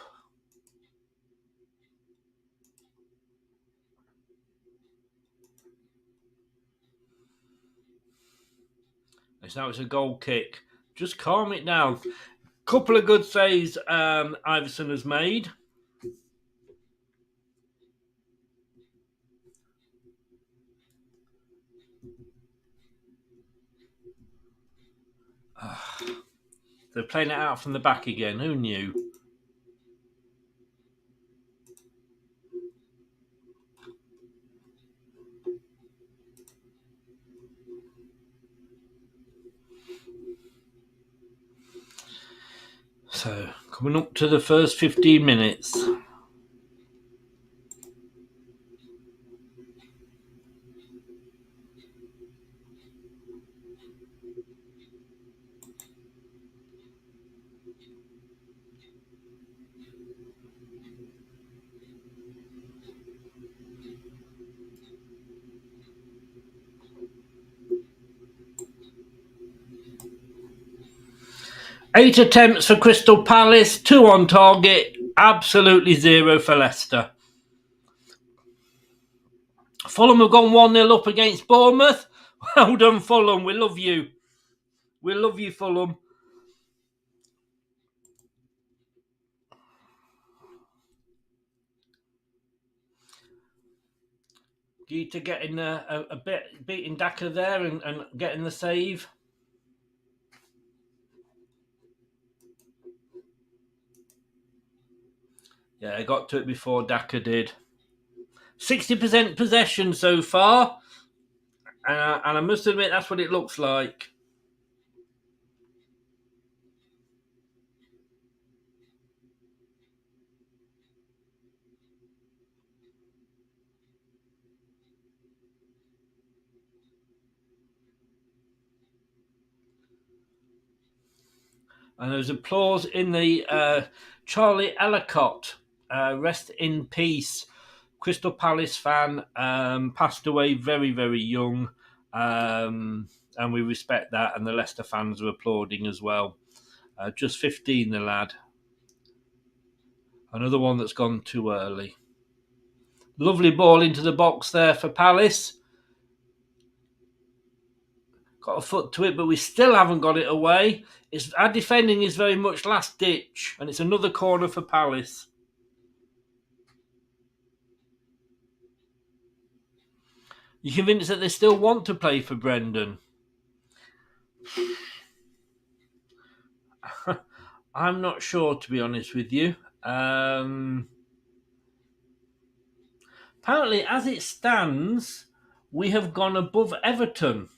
Now it's a goal kick. Just calm it down. Couple of good saves Iverson has made. They're playing it out from the back again. Who knew? So, coming up to the first 15 minutes. Eight attempts for Crystal Palace, 2 on target, absolutely 0 for Leicester. Fulham have gone 1-0 up against Bournemouth. Well done, Fulham. We love you. We love you, Fulham. Gita getting a bit beating Daka there and getting the save. Yeah, I got to it before Daka did. 60% possession so far. And I must admit, that's what it looks like. And there's applause in the Charlie Ellicott. Rest in peace. Crystal Palace fan, passed away very, very young. And we respect that. And the Leicester fans are applauding as well. Just 15, the lad. Another one that's gone too early. Lovely ball into the box there for Palace. Got a foot to it, but we still haven't got it away. Our defending is very much last ditch, and it's another corner for Palace. You convinced that they still want to play for Brendan? I'm not sure, to be honest with you. Apparently, as it stands, we have gone above Everton.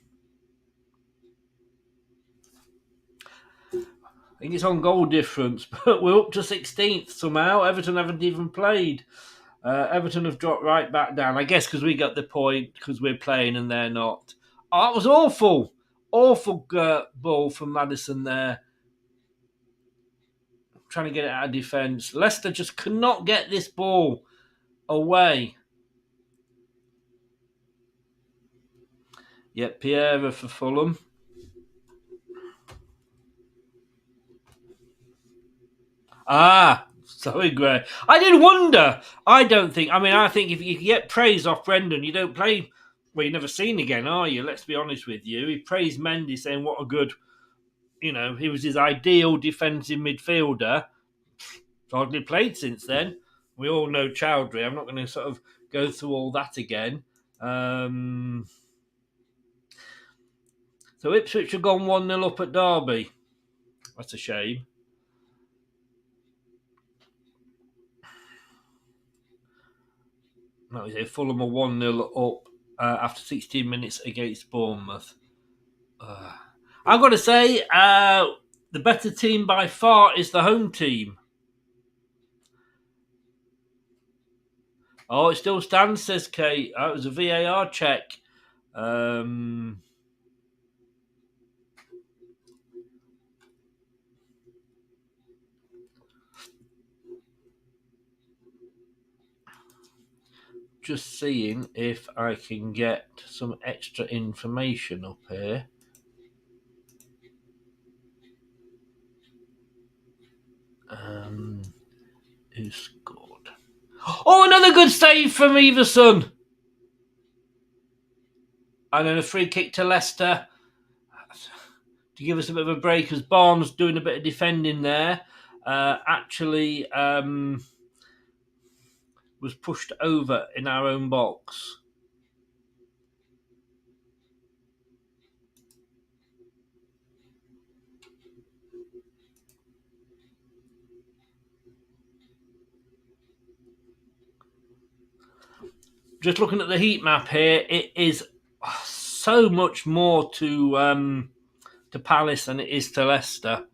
I think it's on goal difference, but we're up to 16th somehow. Everton haven't even played. Everton have dropped right back down. I guess because we got the point, because we're playing and they're not. Oh, that was awful. Awful ball from Maddison there. Trying to get it out of defence. Leicester just cannot get this ball away. Yep, Pierre for Fulham. Sorry, Gray. I did wonder. I think if you get praise off Brendan, you don't play. Well, you're never seen again, are you? Let's be honest with you. He praised Mendy, saying what a good, he was his ideal defensive midfielder. Hardly played since then. We all know Chowdhury. I'm not going to sort of go through all that again. So Ipswich have gone 1-0 up at Derby. That's a shame. No, Fulham are 1-0 up after 16 minutes against Bournemouth. I've got to say, the better team by far is the home team. Oh, it still stands, says Kate. It was a VAR check. Just seeing if I can get some extra information up here. Who scored? Oh, another good save from Everson. And then a free kick to Leicester to give us a bit of a break as Barnes doing a bit of defending there. Was pushed over in our own box. Just looking at the heat map here, it is so much more to Palace than it is to Leicester.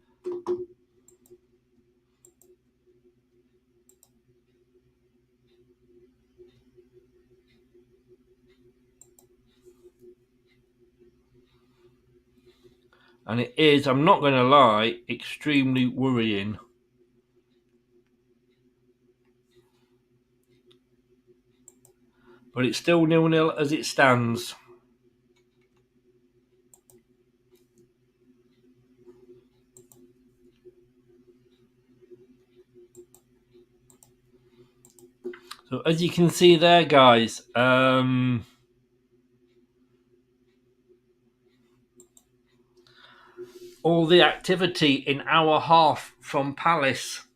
And it is, I'm not going to lie, extremely worrying. But it's still 0-0 as it stands. So as you can see there, guys, all the activity in our half from Palace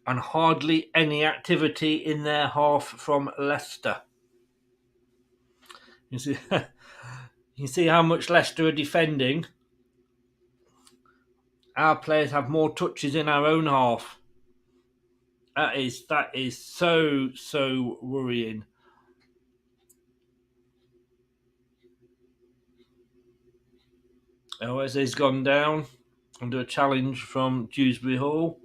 and hardly any activity in their half from Leicester. You see how much Leicester are defending. Our players have more touches in our own half. That is so worrying. Wesley's gone down under a challenge from Dewsbury Hall.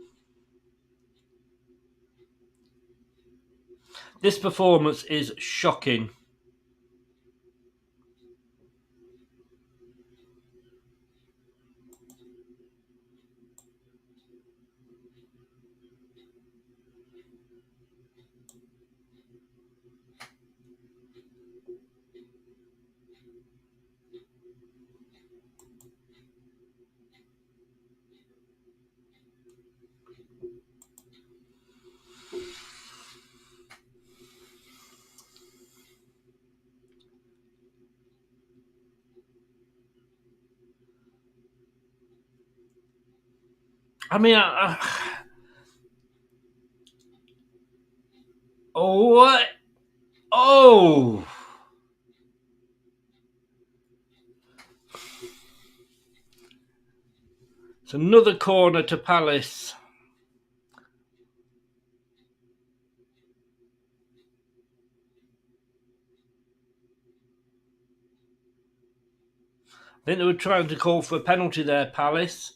This performance is shocking. I mean, oh, what? Oh! It's another corner to Palace. I think they were trying to call for a penalty there, Palace.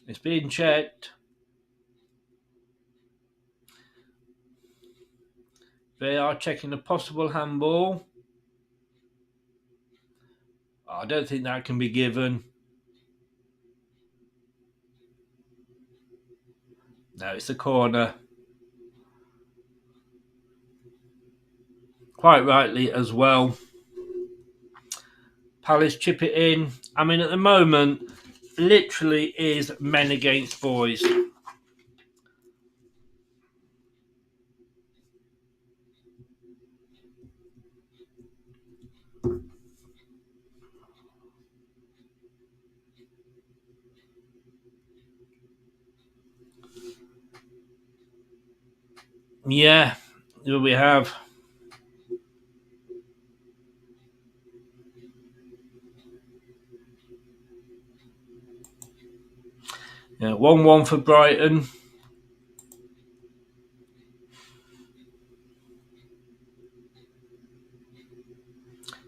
It's being checked. They are checking a possible handball. I don't think that can be given. No, it's a corner. Quite rightly as well. Palace chip it in. I mean, at the moment, literally is men against boys. Yeah, here we have. Yeah, 1-1 for Brighton.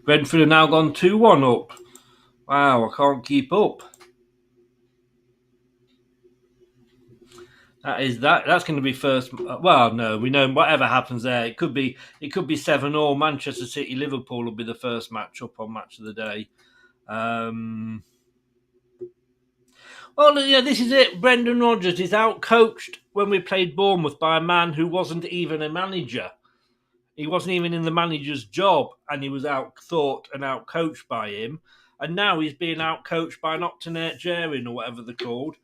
Brentford have now gone 2-1 up. Wow, I can't keep up. That's going to be first. Well, no, we know whatever happens there. It could be 7-all. Manchester City Liverpool will be the first match up on Match of the Day. Well, yeah, this is it. Brendan Rodgers is out-coached when we played Bournemouth by a man who wasn't even a manager. He wasn't even in the manager's job, and he was out-thought and out-coached by him. And now he's being out-coached by an octogenarian or whatever they're called.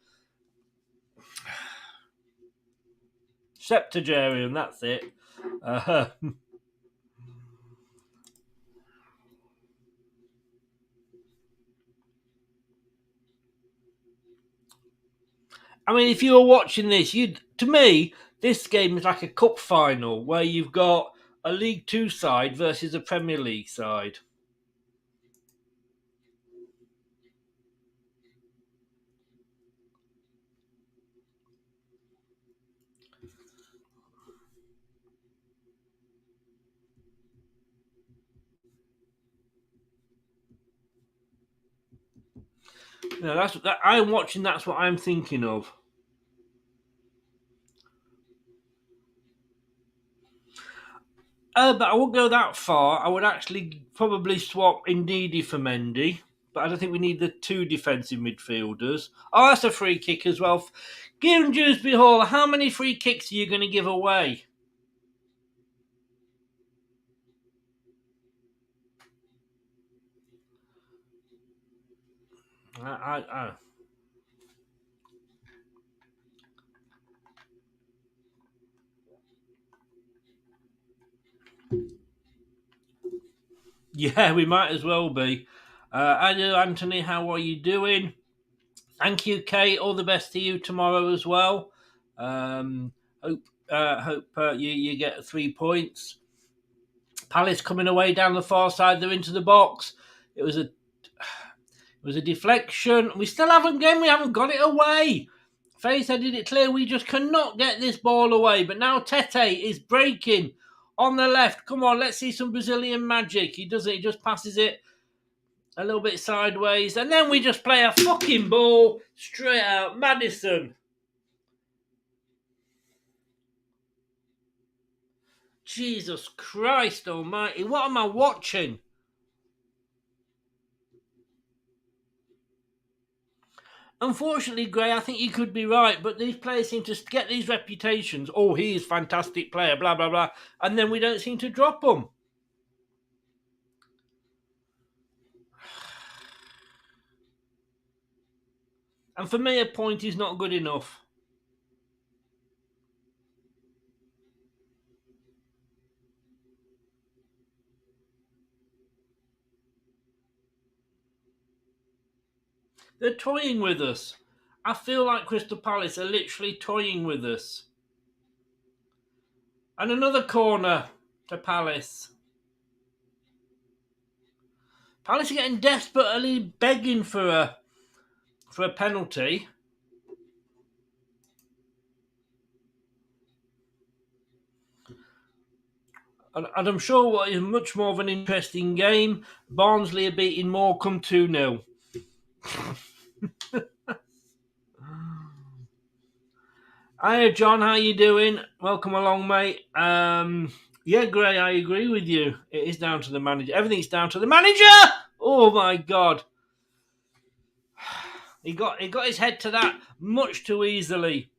Septuagenarian, that's it. I mean, if you were watching this, to me, this game is like a cup final where you've got a League Two side versus a Premier League side. I'm watching. That's what I'm thinking of. But I won't go that far. I would actually probably swap Ndidi for Mendy, but I don't think we need the two defensive midfielders. Oh, that's a free kick as well. Given Dewsbury Hall, how many free kicks are you going to give away? Yeah, we might as well be. Hello, Anthony. How are you doing? Thank you, Kate. All the best to you tomorrow as well. Hope you get 3 points. Palace coming away down the far side. They're into the box. It was a deflection. We haven't got it away. Faith headed it clear. We just cannot get this ball away. But now Tete is breaking on the left. Come on, let's see some Brazilian magic. He does it. He just passes it a little bit sideways. And then we just play a fucking ball straight out. Maddison. Jesus Christ almighty. What am I watching? Unfortunately, Gray, I think you could be right, but these players seem to get these reputations. Oh, he is a fantastic player, blah, blah, blah. And then we don't seem to drop them. And for me, a point is not good enough. They're toying with us. I feel like Crystal Palace are literally toying with us. And another corner to Palace. Palace are getting desperately begging for a penalty. And I'm sure what is much more of an interesting game, Barnsley are beating Morecambe 2-0. Hiya, John. How you doing? Welcome along, mate. Yeah, Gray, I agree with you. It is down to the manager. Everything's down to the manager. Oh my God, he got his head to that much too easily.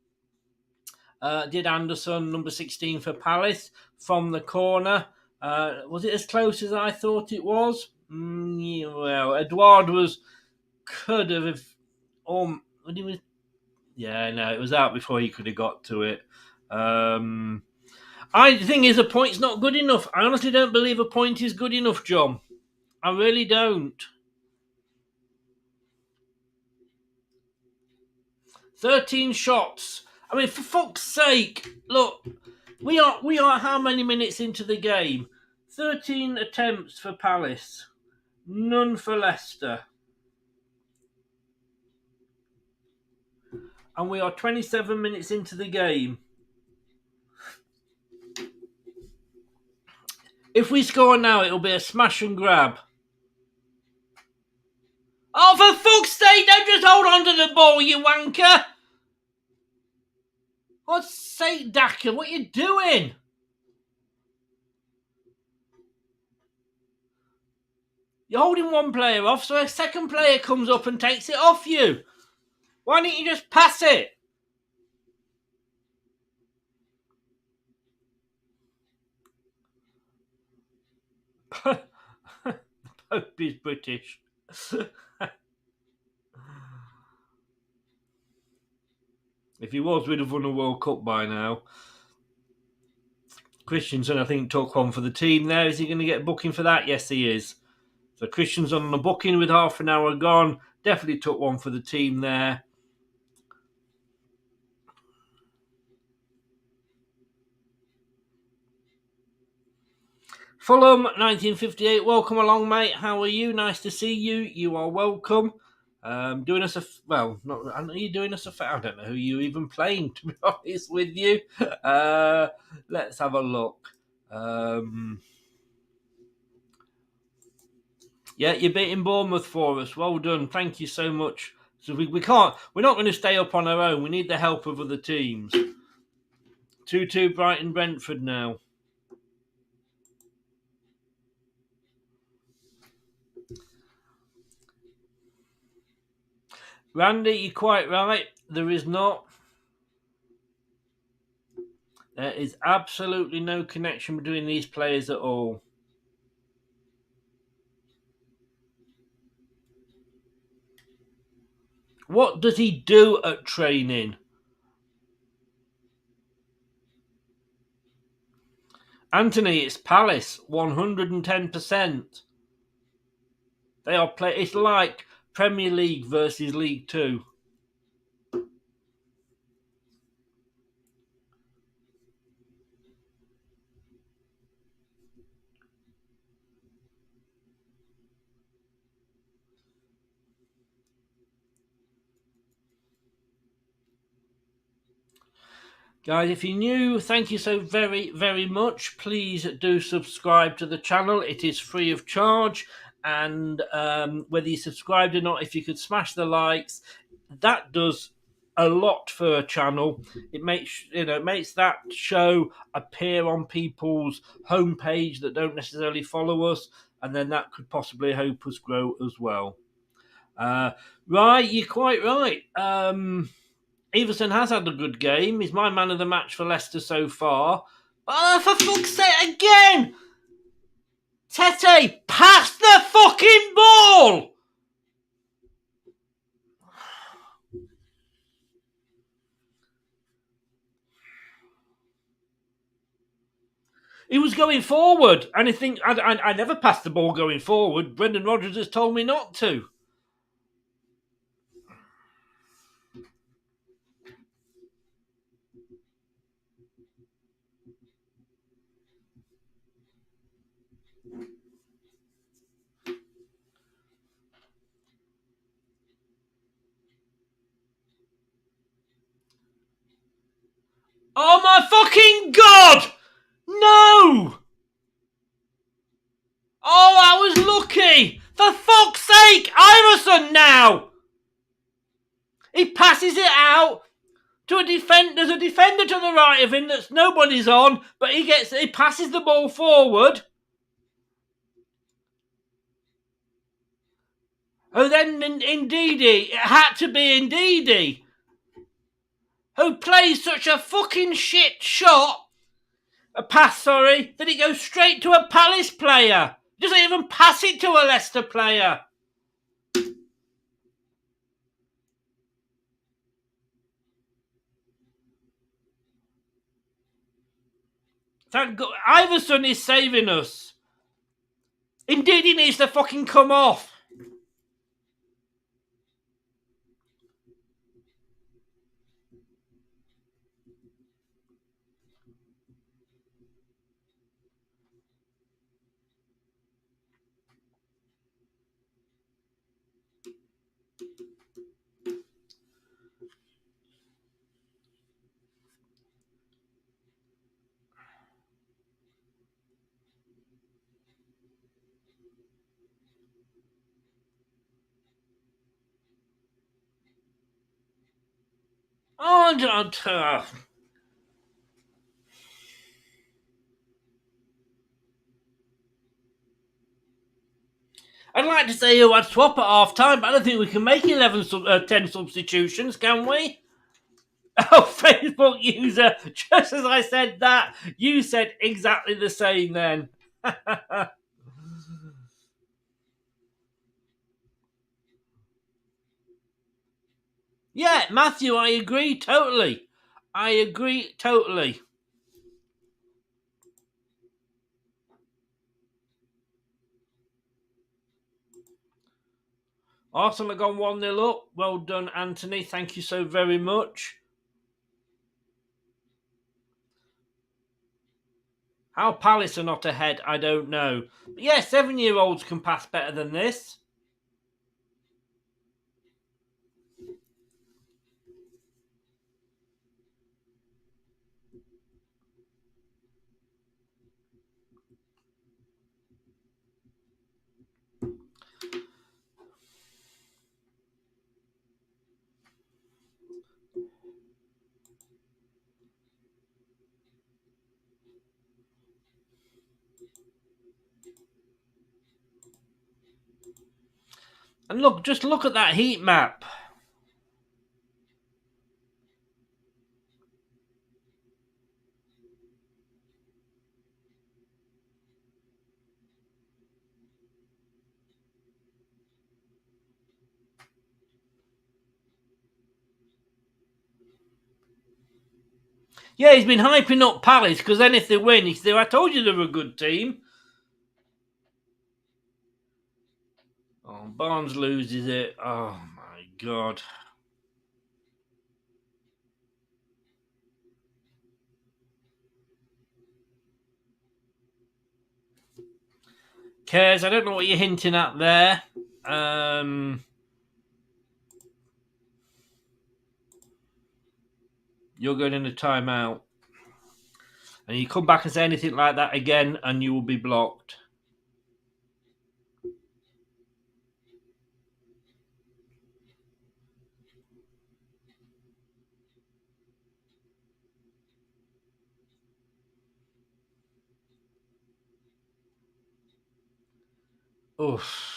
Did Anderson, number 16 for Palace, from the corner. Was it as close as I thought it was? Yeah, well, Edouard could have. When he was. Yeah, no, it was out before he could have got to it. The thing is, a point's not good enough. I honestly don't believe a point is good enough, John. I really don't. 13 shots. I mean, for fuck's sake, look, we are how many minutes into the game? 13 attempts for Palace, none for Leicester. And we are 27 minutes into the game. If we score now, it'll be a smash and grab. Oh, for fuck's sake, don't just hold on to the ball, you wanker! God's sake, Daka, what are you doing? You're holding one player off, so a second player comes up and takes it off you. Why don't you just pass it? The Pope is British. If he was, we'd have won a World Cup by now. Christensen, I think, took one for the team there. Is he going to get a booking for that? Yes, he is. So Christensen on the booking with half an hour gone. Definitely took one for the team there. Fulham, 1958. Welcome along, mate. How are you? Nice to see you. You are welcome. Doing us not are you doing us a I don't know who you're even playing, to be honest with you. Let's have a look. Yeah, you're beating Bournemouth for us. Well done. Thank you so much. So we're not going to stay up on our own. We need the help of other teams. 2-2 Brighton Brentford now. Randy, you're quite right. There is absolutely no connection between these players at all. What does he do at training? Anthony, it's Palace, 110%. They are It's like Premier League versus League Two. Guys, if you're new, thank you so very, very much. Please do subscribe to the channel. It is free of charge. And whether you subscribed or not, if you could smash the likes, that does a lot for a channel. It makes that show appear on people's homepage that don't necessarily follow us, and then that could possibly help us grow as well. Right, you're quite right. Everson has had a good game. He's my man of the match for Leicester so far. Oh, for fuck's sake, again! Tete, pass the fucking ball! He was going forward, and I never passed the ball going forward. Brendan Rodgers has told me not to. Oh my fucking God! No! Oh, I was lucky! For fuck's sake, Iverson now! He passes it out to a defender. There's a defender to the right of him that's nobody's on, but he passes the ball forward. Oh, then Ndidi, it had to be Ndidi, who plays such a fucking shit shot, a pass, sorry, that it goes straight to a Palace player. Doesn't even pass it to a Leicester player. Thank God, Iverson is saving us. Ndidi needs to fucking come off. Oh, don't. I'd like to say who I'd swap at half time, but I don't think we can make 10 substitutions, can we? Oh, Facebook user, just as I said that, you said exactly the same then. Yeah, Matthew, I agree totally. Arsenal have gone 1-0 up. Well done, Anthony. Thank you so very much. How Palace are not ahead, I don't know. But yeah, 7-year-olds can pass better than this. And look, just look at that heat map. Yeah, he's been hyping up Palace because then if they win, he said, I told you they were a good team. Oh, Barnes loses it. Oh, my God. Cares, I don't know what you're hinting at there. you're going in a timeout. And you come back and say anything like that again, and you will be blocked. Oof.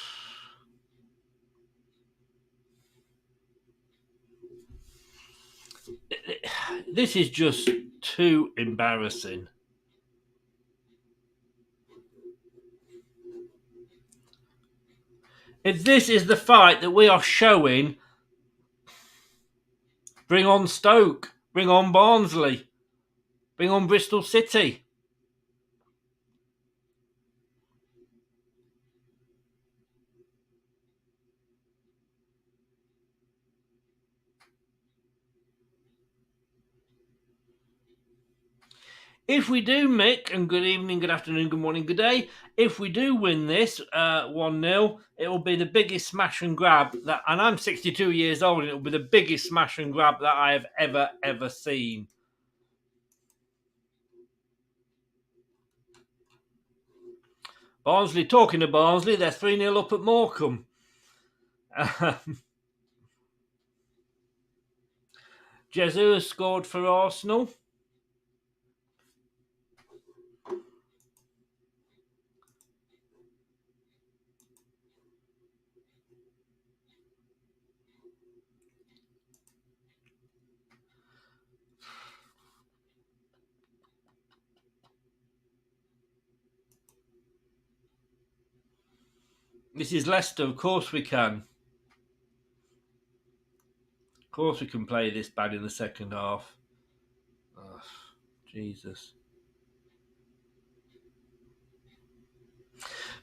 This is just too embarrassing. If this is the fight that we are showing, bring on Stoke, bring on Barnsley, bring on Bristol City. If we do, Mick, and good evening, good afternoon, good morning, good day. If we do win this 1-0, it will be the biggest smash and grab that, and I'm 62 years old, and it will be the biggest smash and grab that I have ever seen. Barnsley, talking to Barnsley, they're 3-0 up at Morecambe. Jesus scored for Arsenal. This is Leicester, of course we can. Of course we can play this bad in the second half. Oh, Jesus.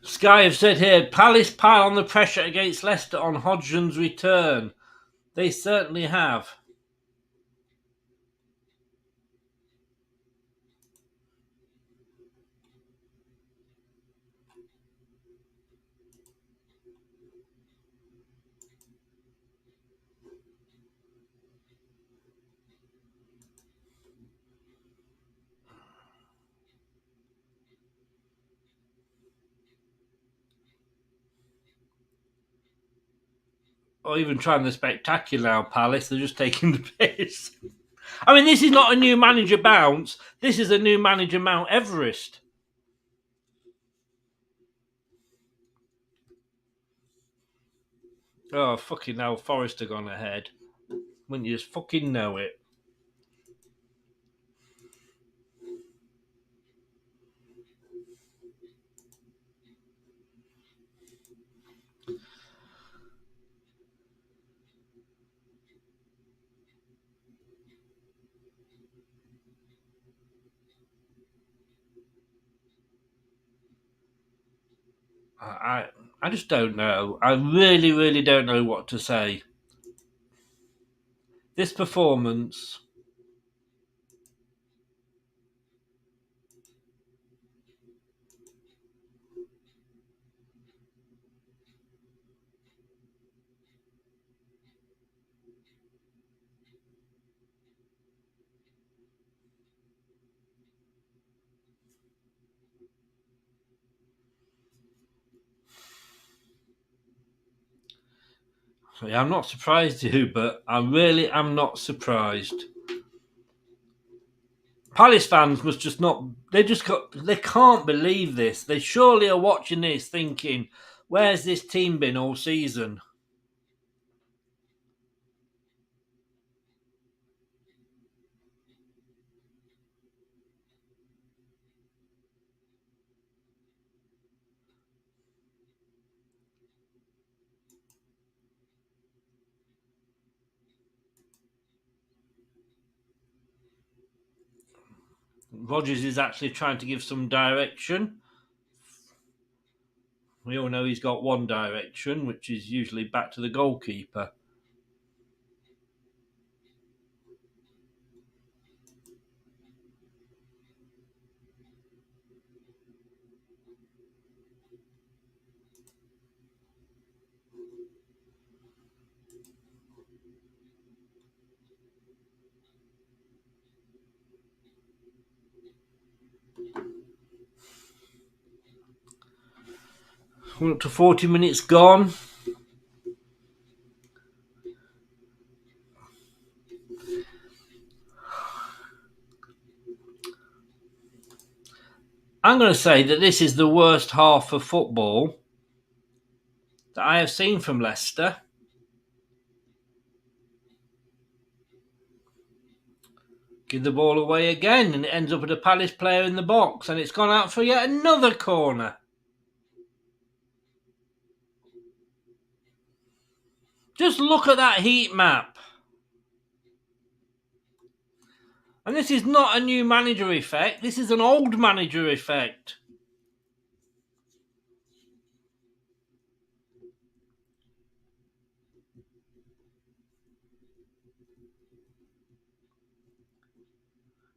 Sky have said here, Palace pile on the pressure against Leicester on Hodgson's return. They certainly have. Or even trying the spectacular now, Palace. They're just taking the piss. I mean, this is not a new manager bounce. This is a new manager Mount Everest. Oh, fucking hell, Forrester gone ahead. Wouldn't you just fucking know it? I just don't know. I really don't know what to say. This performance... Yeah, I'm not surprised you, but I really am not surprised. Palace fans must just not... They can't believe this. They surely are watching this thinking, where's this team been all season? Rodgers is actually trying to give some direction. We all know he's got one direction, which is usually back to the goalkeeper. We're up to 40 minutes gone. I'm going to say that this is the worst half of football that I have seen from Leicester. Give the ball away again, and it ends up with a Palace player in the box, and it's gone out for yet another corner. Just look at that heat map. And this is not a new manager effect, this is an old manager effect.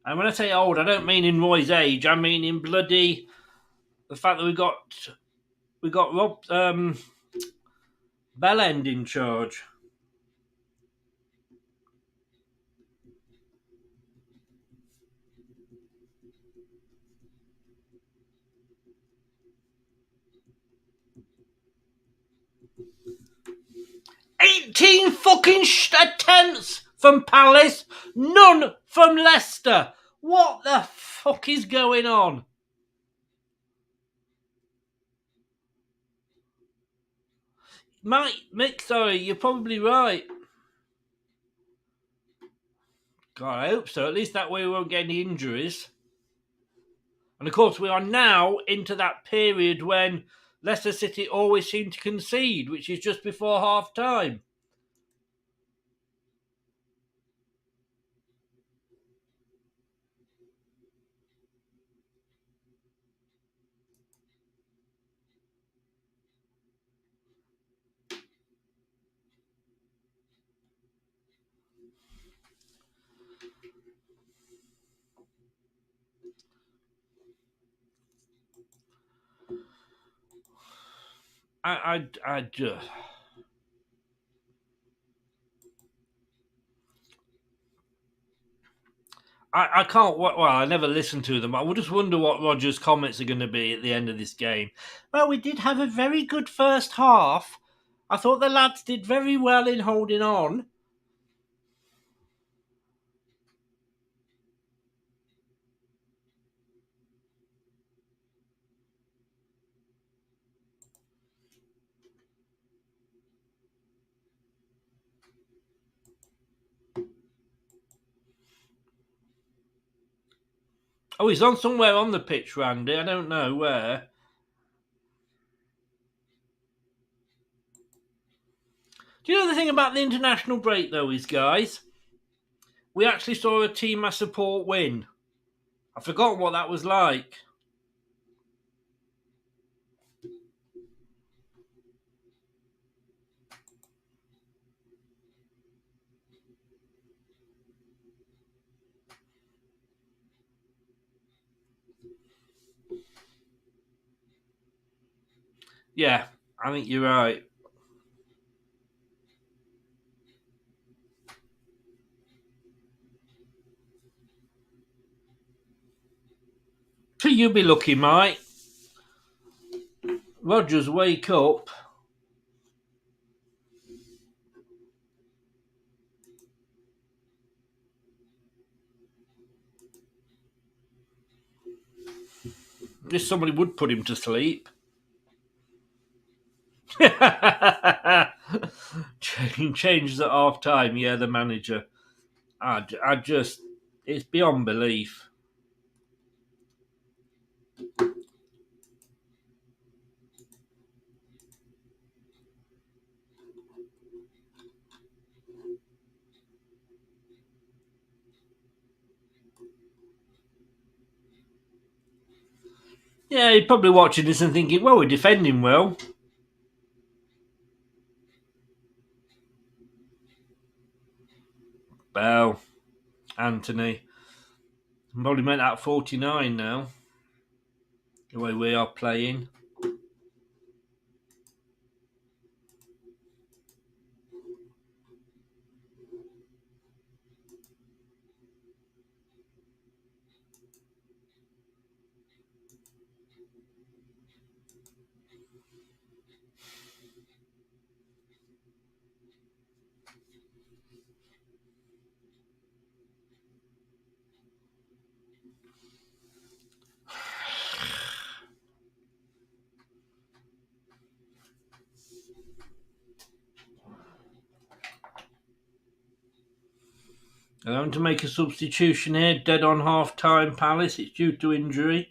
And when I say old, I don't mean in Roy's age, I mean in bloody the fact that we got Rob Bellend in charge. $18 fucking attempts from Palace, none from Leicester. What the fuck is going on? Mick, sorry, you're probably right. God, I hope so. At least that way we won't get any injuries. And of course, we are now into that period when Leicester City always seem to concede, which is just before half time. I just. I can't. Well, I never listen to them. I would just wonder what Roger's comments are going to be at the end of this game. Well, we did have a very good first half. I thought the lads did very well in holding on. Oh, he's on somewhere on the pitch, Randy. I don't know where. Do you know the thing about the international break, though, is, guys? We actually saw a team I support win. I've forgotten what that was like. Yeah, I think you're right. You be lucky, Mike. Rogers, wake up. If somebody would put him to sleep. Changes at half time, yeah, the manager. I just, it's beyond belief. Yeah, you're probably watching this and thinking, well, we're defending well. Bell, Anthony. Probably meant that 49 now. The way we are playing. I'm having to make a substitution here. Dead on half-time, Palace. It's due to injury.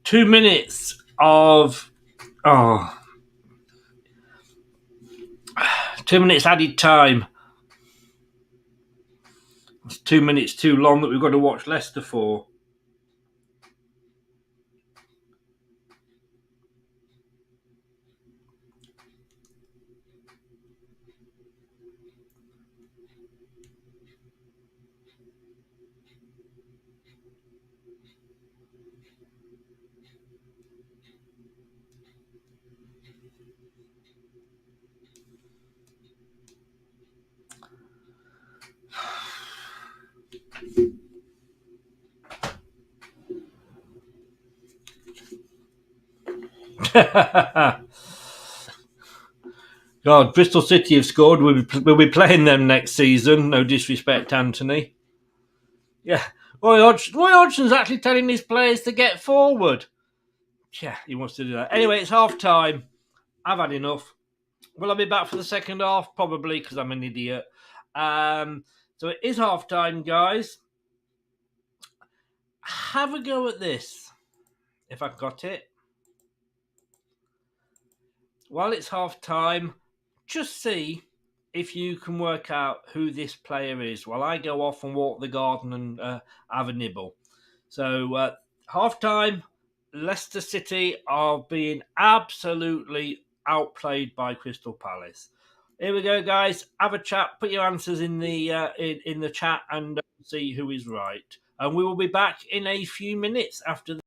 Two minutes of 2 minutes added time. It's 2 minutes too long that we've got to watch Leicester for. God, Bristol City have scored. We'll be playing them next season. No disrespect, Anthony. Yeah, Roy Hodgson's actually telling his players to get forward. Yeah, he wants to do that. Anyway, it's half time. I've had enough. Will I be back for the second half? Probably, because I'm an idiot. So it is half time, guys. Have a go at this, if I've got it. While it's half time, just see if you can work out who this player is while I go off and walk the garden and have a nibble. So, half time, Leicester City are being absolutely outplayed by Crystal Palace. Here we go, guys. Have a chat. Put your answers in the in the chat and see who is right. And we will be back in a few minutes after the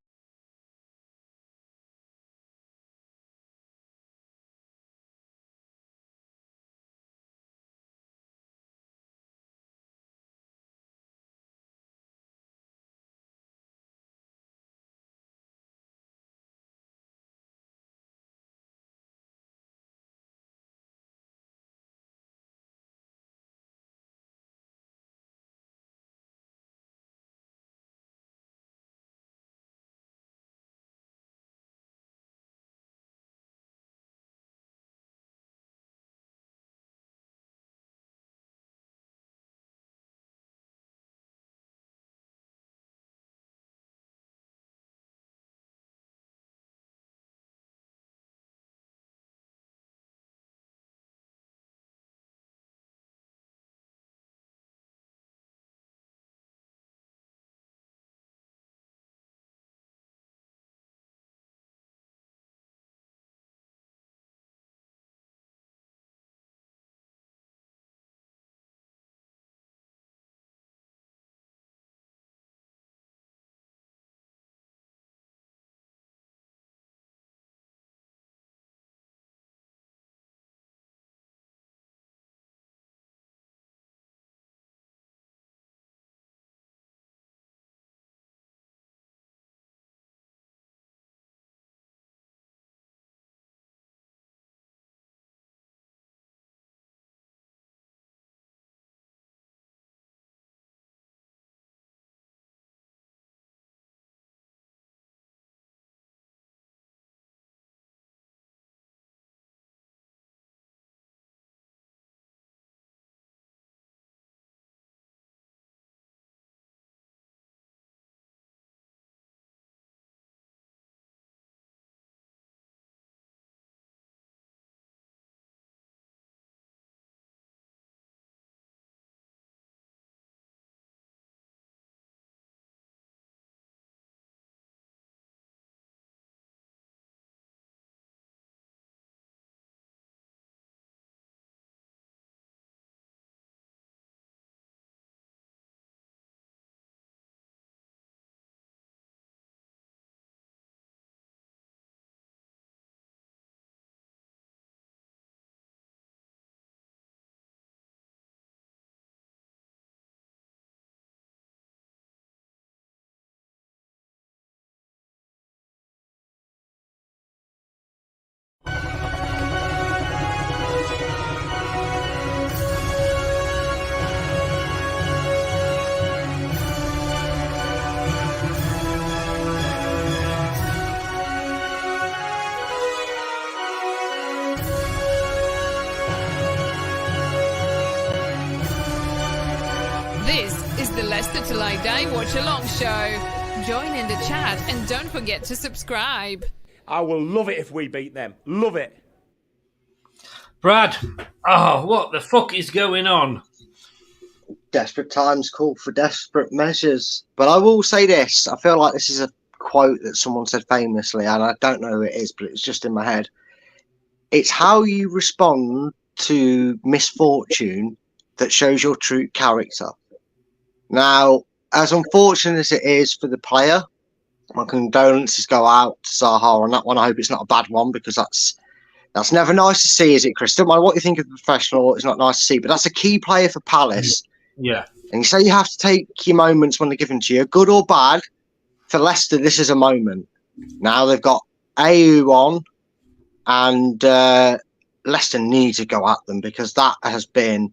This is the Leicester Till I Die Watchalong show. Join in the chat and don't forget to subscribe. I will love it if we beat them. Love it. Brad, what the fuck is going on? Desperate times call for desperate measures. But I will say this. I feel like this is a quote that someone said famously, and I don't know who it is, but it's just in my head. It's how you respond to misfortune that shows your true character. Now, as unfortunate as it is for the player, my condolences go out to Zaha on that one. I hope it's not a bad one, because that's never nice to see, is it, Chris? Don't mind what you think of the professional, it's not nice to see, but that's a key player for Palace. Yeah. And you say you have to take your moments when they're given to you, good or bad. For Leicester, this is a moment. Now they've got AU on, and Leicester need to go at them, because that has been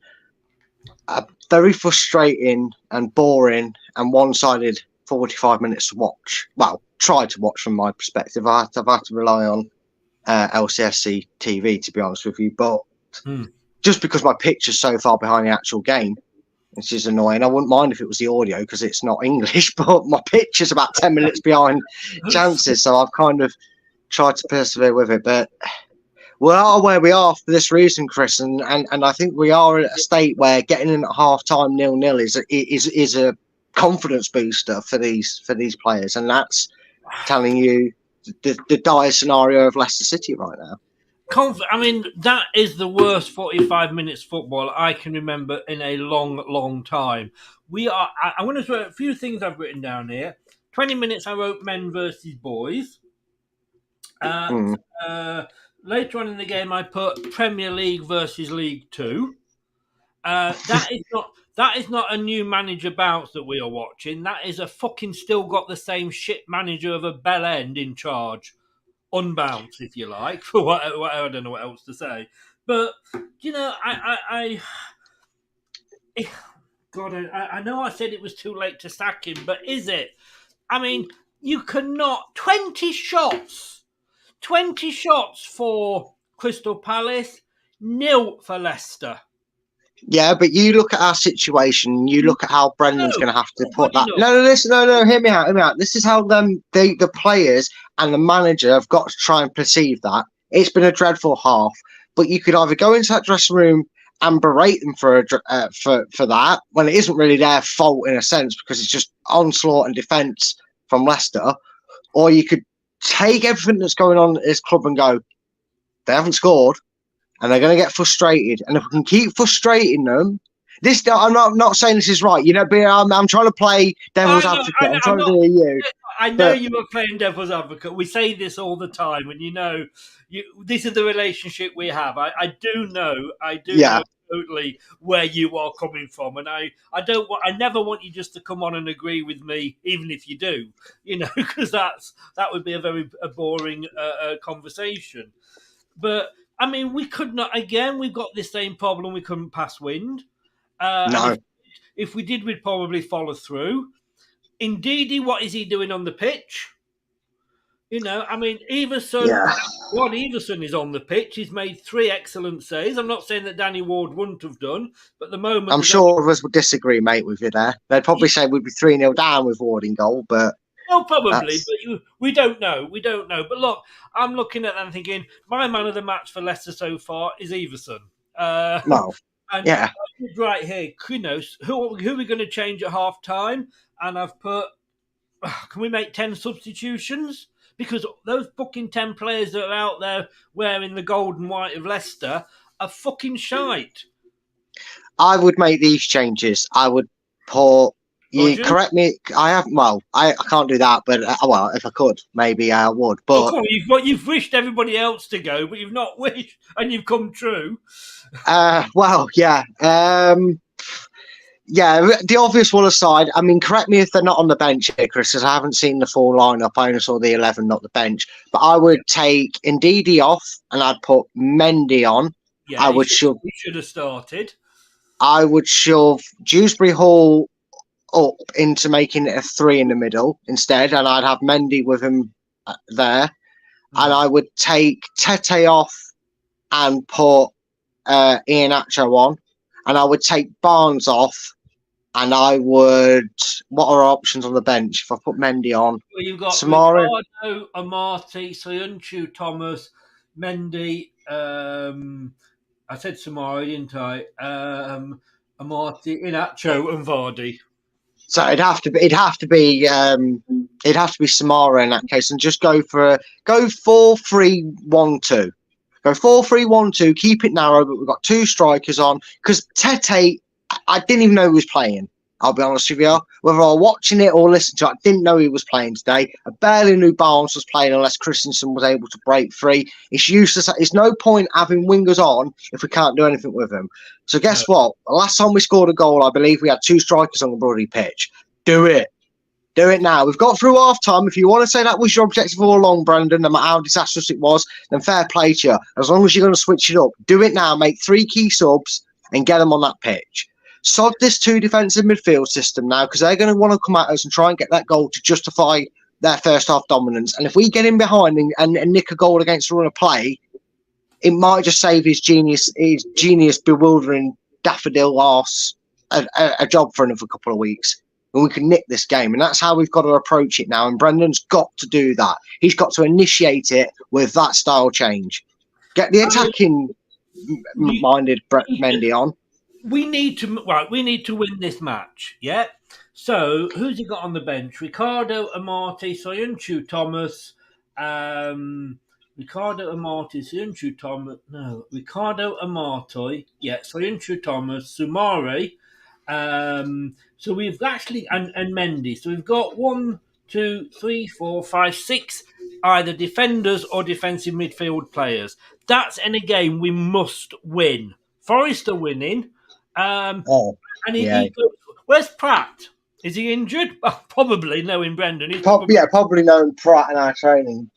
a very frustrating and boring and one-sided 45 minutes to watch. Well, try to watch from my perspective. I've had to rely on LCFC TV, to be honest with you. But just because my picture's so far behind the actual game, which is annoying. I wouldn't mind if it was the audio, because it's not English, but my picture's about 10 minutes behind chances. So I've kind of tried to persevere with it. But we are where we are for this reason, Chris. And I think we are at a state where getting in at half-time 0-0 is a confidence booster for these players. And that's telling you the dire scenario of Leicester City right now. I mean, that is the worst 45 minutes football I can remember in a long, long time. I'm going to throw a few things I've written down here. 20 minutes I wrote men versus boys. Later on in the game I put Premier League versus League 2. That is not a new manager bounce that we are watching. That is a fucking still got the same shit manager of a bell end in charge. Unbounce, if you like, for whatever, I don't know what else to say. But, you know, I know I said it was too late to sack him, but is it? I mean, you cannot... 20 shots for Crystal Palace, 0 for Leicester. Yeah, but you look at our situation. You look at how Brendan's going to have to put that. No. Hear me out. This is how the players and the manager have got to try and perceive that. It's been a dreadful half, but you could either go into that dressing room and berate them for that when it isn't really their fault in a sense, because it's just onslaught and defence from Leicester, or you could take everything that's going on at this club and go, they haven't scored. And they're going to get frustrated. And if we can keep frustrating them, I'm not saying this is right. You know, but I'm trying to play devil's advocate. I'm trying to do you. I know you are playing devil's advocate. We say this all the time, and you know, this is the relationship we have. I do know totally where you are coming from, and I never want you just to come on and agree with me, even if you do, you know, because that would be a boring conversation. But I mean, we could not. Again, we've got this same problem. We couldn't pass wind. No. If we did, we'd probably follow through. Indeedy, what is he doing on the pitch? You know, I mean, Everson is on the pitch. He's made 3 excellent saves. I'm not saying that Danny Ward wouldn't have done, but the moment... I'm sure all of us would disagree, mate, with you there. They'd probably say we'd be 3-0 down with Ward in goal, but... Oh, probably, but we don't know. We don't know. But look, I'm looking at that and thinking, my man of the match for Leicester so far is Everson. No. And yeah. Right here, who knows? Who are we going to change at half time? And I've put, can we make 10 substitutions? Because those fucking 10 players that are out there wearing the gold and white of Leicester are fucking shite. I would make these changes. I would put... You correct me. I can't do that, but if I could, maybe I would. But you've wished everybody else to go, but you've not wished, and you've come true. Yeah. The obvious one aside. I mean, correct me if they're not on the bench here, Chris, because I haven't seen the full lineup. I only saw the 11, not the bench. But I would take Indeedy off, and I'd put Mendy on. Yeah, he should have started. I would shove Dewsbury Hall up into making it a 3 in the middle instead, and I'd have Mendy with him there, and I would take Tete off and put Iheanacho on, and I would take Barnes off and I would. What are our options on the bench? If I put Mendy on, Well, you've got Samara. Ricardo, Amati, Soyuncu, Thomas, Mendy. I said Samari, didn't I? Amati, Inacho, and Vardy. So it'd have to be Samara in that case, and just go 4-3-1-2. Go 4-3-1-2. Keep it narrow, but we've got two strikers on because Tete. I didn't even know he was playing. I'll be honest with you. Whether I was watching it or listening to it, I didn't know he was playing today. I barely knew Barnes was playing unless Christensen was able to break free. It's useless. It's no point having wingers on if we can't do anything with them. So guess what? The last time we scored a goal, I believe we had two strikers on the bloody pitch. Do it. Do it now. We've got through half time. If you want to say that was your objective all along, Brandon, no matter how disastrous it was, then fair play to you. As long as you're going to switch it up, do it now. Make 3 key subs and get them on that pitch. Sod this 2 defensive midfield system now because they're going to want to come at us and try and get that goal to justify their first half dominance. And if we get in behind and nick a goal against the run of play, it might just save his genius bewildering daffodil arse a job for another couple of weeks. And we can nick this game. And that's how we've got to approach it now. And Brendan's got to do that. He's got to initiate it with that style change. Get the attacking minded Mendy on. We need to win this match, yeah? So, who's he got on the bench? Ricardo, Amati, Soyuncu, Thomas, Ricardo, Amati, Soyuncu, Thomas, Soyuncu, Thomas, Sumari, so we've actually, and Mendy, so we've got 1, 2, 3, 4, 5, 6 either defenders or defensive midfield players. That's in a game we must win. Forest are winning. Where's Pratt? Is he injured? Well, probably, knowing Brendan. Probably knowing Pratt in our training.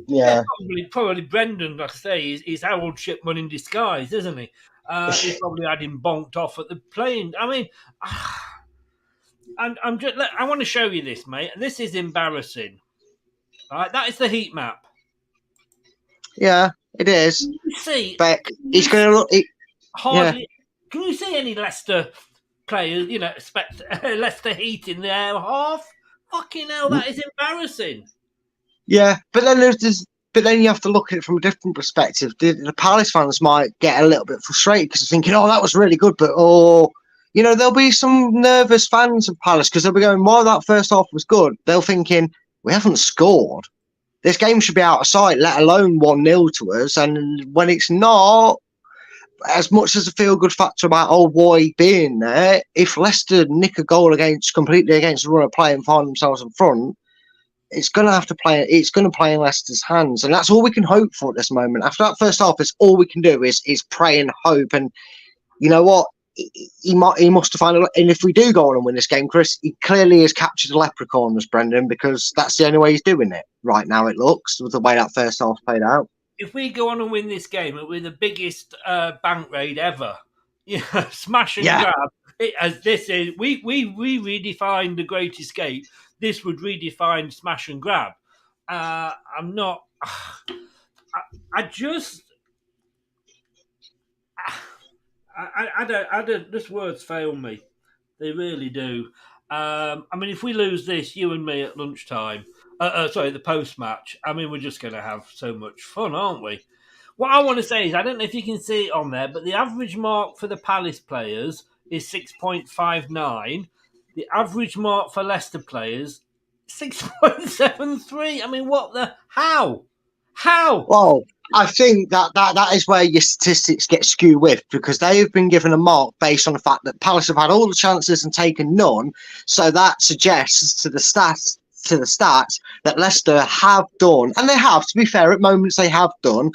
Yeah. Probably Brendan, like I say, he's Harold Shipman in disguise, isn't he? He's probably had him bonked off at the plane. I mean, I want to show you this, mate. This is embarrassing. All right, that is the heat map. Yeah, it is. You see, but he's going to look. Hardly. Yeah. Can you see any Leicester players, Leicester Heat in their half? Fucking hell, that is embarrassing. Yeah, but then you have to look at it from a different perspective. The Palace fans might get a little bit frustrated because they're thinking, that was really good, but there'll be some nervous fans of Palace because they'll be going, while that first half was good, they're thinking, we haven't scored. This game should be out of sight, let alone 1-0 to us. And when it's not, as much as a feel-good factor about old boy being there, if Leicester nick a goal completely against the run of play and find themselves in front, it's going to play in Leicester's hands. And that's all we can hope for at this moment. After that first half, it's all we can do is pray and hope. And you know what? He must have found it. And if we do go on and win this game, Chris, he clearly has captured a leprechaun, as Brendan, because that's the only way he's doing it right now, it looks, with the way that first half played out. If we go on and win this game, it'll be the biggest bank raid ever. Smash and grab. We redefined the Great Escape. This would redefine smash and grab. I'm not. This words fail me. They really do. If we lose this, you and me at lunchtime. The post-match. We're just going to have so much fun, aren't we? What I want to say is, I don't know if you can see it on there, but the average mark for the Palace players is 6.59. The average mark for Leicester players, 6.73. How? Well, I think that is where your statistics get skewed with, because they have been given a mark based on the fact that Palace have had all the chances and taken none. So that suggests to the stats that Leicester have done, and they have, to be fair, at moments they have done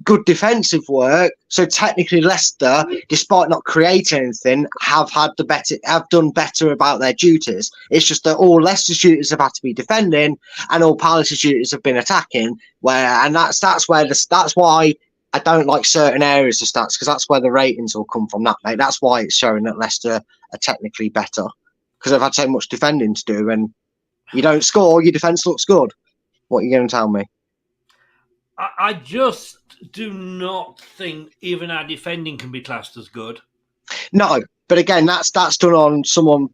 good defensive work. So technically Leicester, despite not creating anything, have done better about their duties. It's just that all Leicester's duties have had to be defending and all Palace's duties have been attacking, that's why I don't like certain areas of stats, because that's where the ratings will come from, that, mate. That's why it's showing that Leicester are technically better, because they've had so much defending to do, and you don't score, your defence looks good. What are you going to tell me? I just do not think even our defending can be classed as good. No, but again, that's done on someone.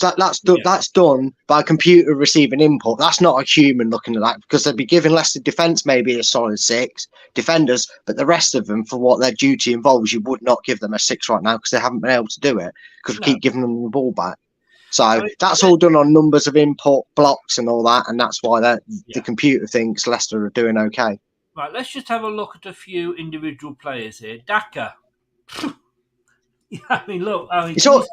That's done by a computer receiving input. That's not a human looking at that, because they'd be giving Leicester defence maybe a solid 6 defenders, but the rest of them, for what their duty involves, you would not give them a 6 right now because they haven't been able to do it because we keep giving them the ball back. So that's all done on numbers of input blocks and all that, and that's why the computer thinks Leicester are doing okay. Right, let's just have a look at a few individual players here. Daka. I mean, look. I mean, It's all,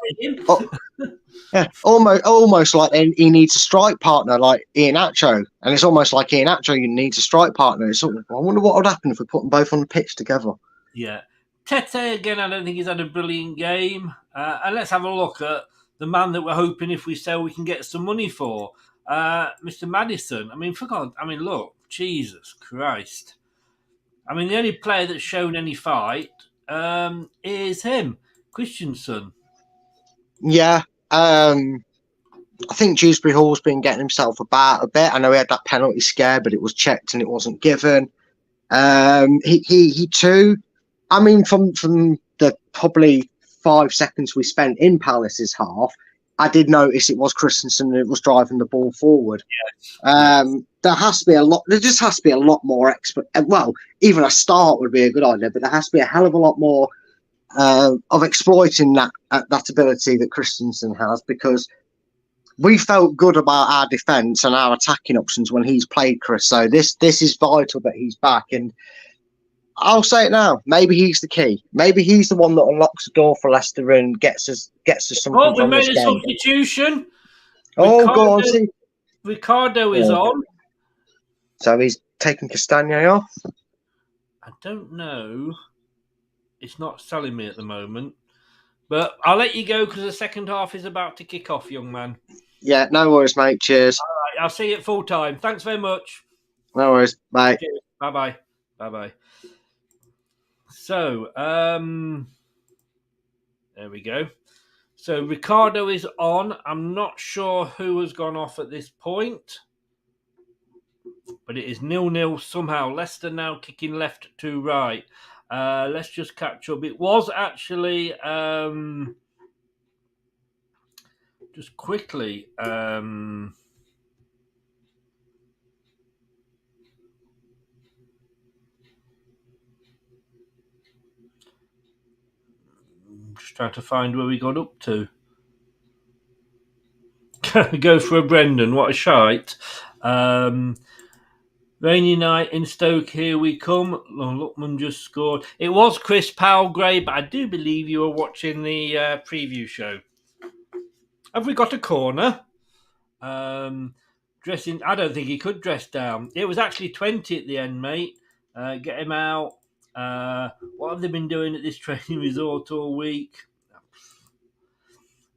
yeah, almost like he needs a strike partner like Ian Acho, and it's almost like Ian Acho needs a strike partner. I wonder what would happen if we put them both on the pitch together. Yeah, Tete again. I don't think he's had a brilliant game. And let's have a look at the man that we're hoping if we sell we can get some money for, Mr. Madison. I mean, for God, I mean, look, Jesus Christ. I mean, the only player that's shown any fight is him, Christensen. Yeah, I think Dewsbury Hall's been getting himself about a bit. I know he had that penalty scare, but it was checked and it wasn't given. He too. I mean, from the probably 5 seconds we spent in Palace's half, I did notice it was Christensen that was driving the ball forward. Yes. There has to be a lot. There just has to be a lot more expert. Well, even a start would be a good idea, but there has to be a hell of a lot more of exploiting that ability that Christensen has, because we felt good about our defence and our attacking options when he's played, Chris. So this is vital that he's back, and I'll say it now. Maybe he's the key. Maybe he's the one that unlocks the door for Leicester and gets us something. Oh, we from made this a game. substitution. Oh, go on, see. Ricardo is on. So he's taking Castagne off. I don't know. It's not selling me at the moment. But I'll let you go because the second half is about to kick off, young man. Yeah, no worries, mate. Cheers. All right, I'll see you at full time. Thanks very much. No worries. Bye. Bye-bye. Bye-bye. So, there we go. So Ricardo is on. I'm not sure who has gone off at this point, but it is 0-0 somehow. Leicester now kicking left to right. Let's just catch up. It was actually just quickly. Just trying to find where we got up to. Go for a Brendan. What a shite. Rainy night in Stoke, here we come. Lookman just scored. It was Chris Palgrave, but I do believe you were watching the preview show. Have we got a corner? Dressing. I don't think he could dress down. It was actually 20 at the end, mate. Get him out. What have they been doing at this training resort all week?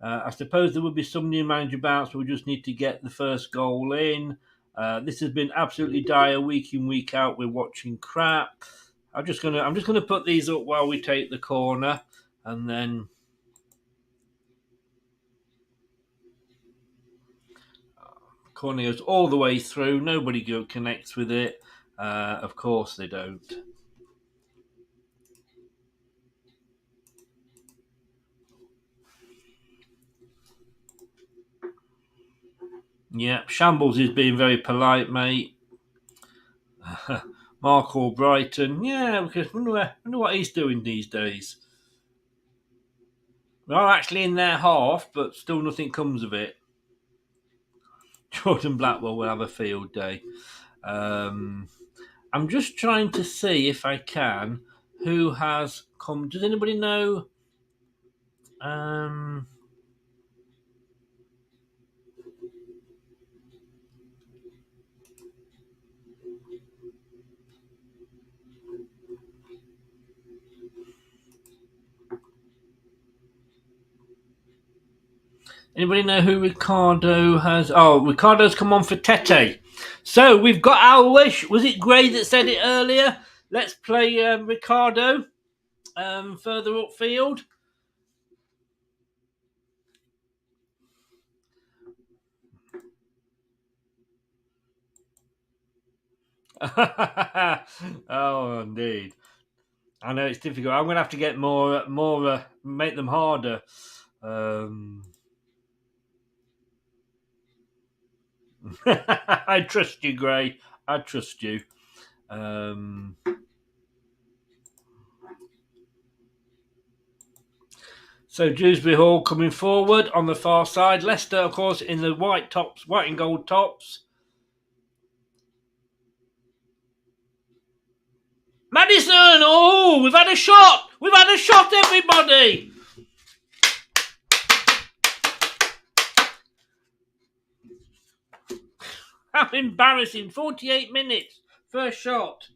I suppose there will be some new manager bounce, but we just need to get the first goal in. This has been absolutely dire week in, week out. We're watching crap. I'm just gonna put these up while we take the corner, and then corner goes all the way through. Nobody connects with it. Of course they don't. Yeah, Shambles is being very polite, mate. Mark Albrighton, yeah, because wonder what he's doing these days. We are actually in their half, but still nothing comes of it. Jordan Blackwell will have a field day. I'm just trying to see if I can. Who has come? Does anybody know? Anybody know who Ricardo has? Oh, Ricardo's come on for Tete. So we've got our wish. Was it Gray that said it earlier? Let's play Ricardo further upfield. Oh, indeed. I know it's difficult. I'm going to have to get more, make them harder. I trust you, Gray. I trust you. So Dewsbury Hall coming forward on the far side. Leicester, of course, in the white tops, white and gold tops. Madison! Oh, we've had a shot! We've had a shot, everybody! How embarrassing. 48 minutes. First shot.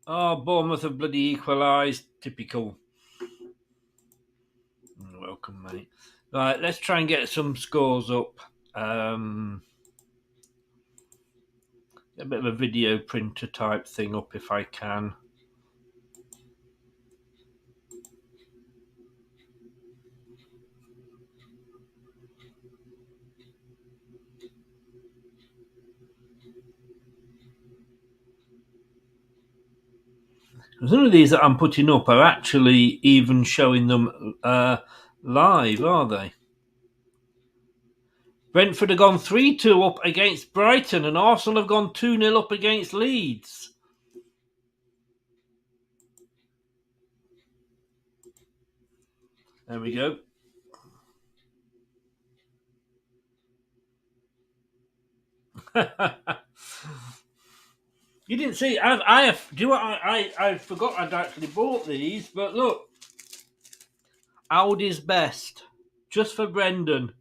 Oh, Bournemouth have bloody equalised. Typical. Welcome, mate. Right, let's try and get some scores up. A bit of a video printer type thing up if I can. Some of these that I'm putting up are actually even showing them live, are they? Brentford have gone 3-2 up against Brighton, and Arsenal have gone 2-0 up against Leeds. There we go. You didn't see. I forgot I'd actually bought these, but look, Audi's best, just for Brendan.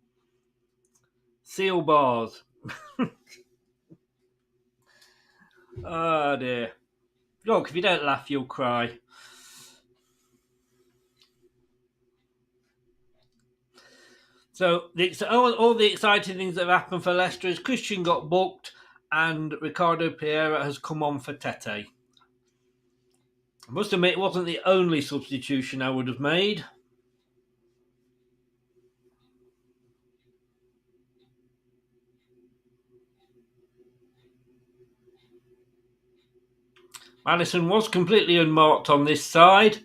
Seal bars. Oh dear. Look, if you don't laugh, you'll cry. So all the exciting things that have happened for Leicester is Christian got booked and Ricardo Pereira has come on for Tete. I must admit, it wasn't the only substitution I would have made. Madison was completely unmarked on this side.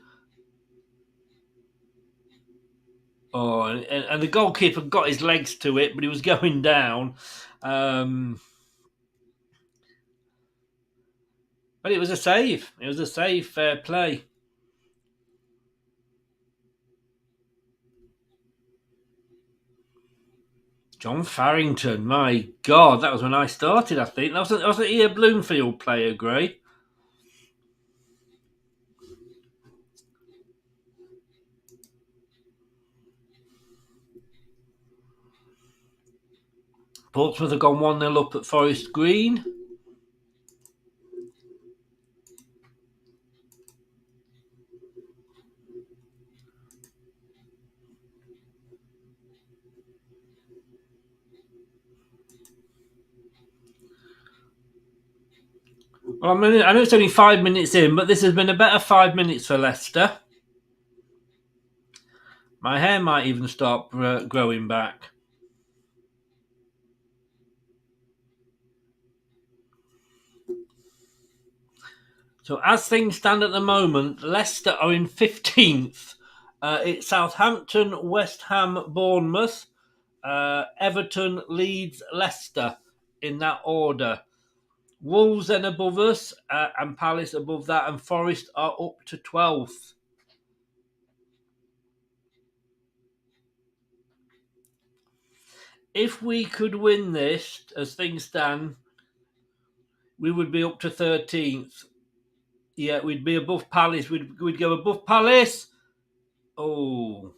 Oh, and the goalkeeper got his legs to it, but he was going down. But it was a save. It was a save, fair play. John Farrington, my God, that was when I started, I think. That was an Ian Bloomfield player, Gray. Portsmouth have gone 1-0 up at Forest Green. Well, I know it's only 5 minutes in, but this has been a better 5 minutes for Leicester. My hair might even start growing back. So as things stand at the moment, Leicester are in 15th. It's Southampton, West Ham, Bournemouth, Everton, Leeds, Leicester in that order. Wolves then above us, and Palace above that, and Forest are up to 12th. If we could win this, as things stand, we would be up to 13th. Yeah, we'd be above Palace. We'd go above Palace. Oh,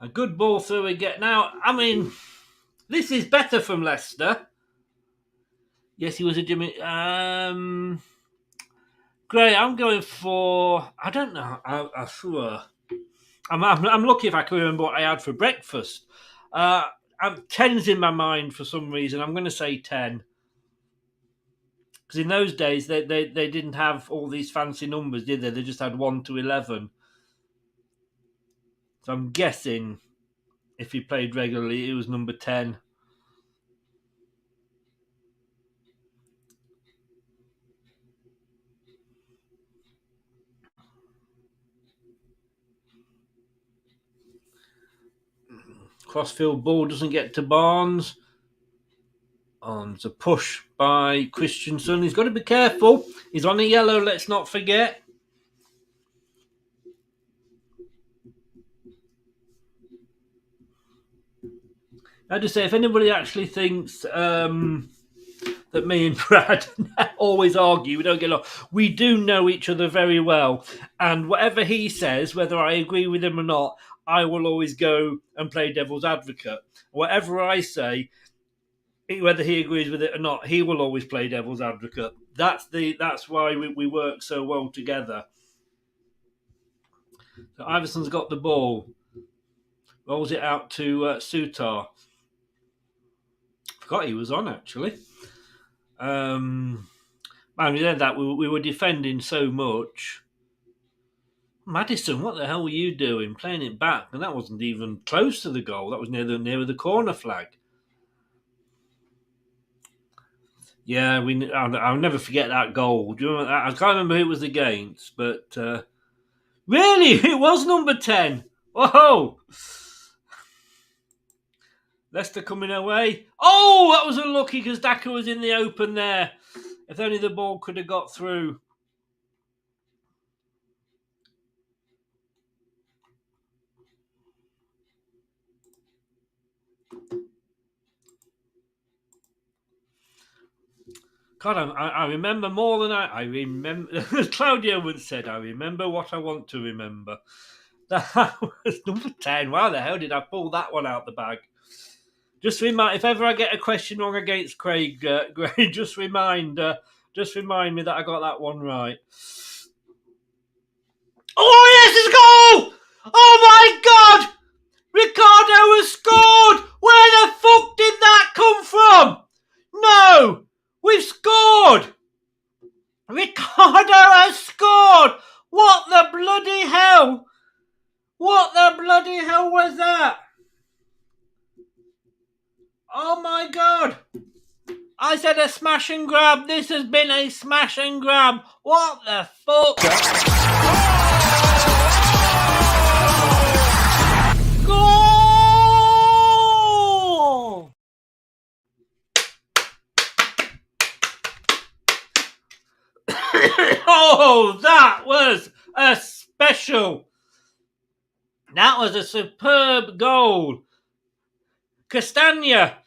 a good ball through again. Now, I mean, this is better from Leicester. Yes, he was a Jimmy. Gray, I'm going for. I don't know. I'm lucky if I can remember what I had for breakfast. 10's in my mind for some reason. I'm going to say 10. Because in those days, they didn't have all these fancy numbers, did they? They just had 1 to 11. So I'm guessing If he played regularly, he was number 10. Crossfield ball doesn't get to Barnes. It's a push by Christensen. He's got to be careful. He's on a yellow, let's not forget. I just say, if anybody actually thinks that me and Brad always argue, we don't get along. We do know each other very well. And whatever he says, whether I agree with him or not, I will always go and play devil's advocate. Whatever I say, whether he agrees with it or not, he will always play devil's advocate. That's why we work so well together. So Iverson's got the ball. Rolls it out to Sutar. Forgot he was on, actually. Man, we said that we were defending so much. Maddison, what the hell were you doing? Playing it back, and that wasn't even close to the goal. That was near the corner flag. Yeah, I'll never forget that goal. Do you remember that? I can't remember who it was against, but really, it was number 10. Whoa! Leicester coming away. Oh, that was unlucky because Daka was in the open there. If only the ball could have got through. God, I remember more than I remember. As Claudio once said, I remember what I want to remember. That was number 10. Why the hell did I pull that one out the bag? Just remind, if ever I get a question wrong against Craig, just remind me that I got that one right. Oh yes, it's a goal! Oh my God! Ricardo has scored! Where the fuck did that come from? No! We've scored! Ricardo has scored! What the bloody hell? What the bloody hell was that? Oh my God! I said a smash and grab. This has been a smash and grab. What the fuck? Goal! Oh, that was a special. That was a superb goal. Castagna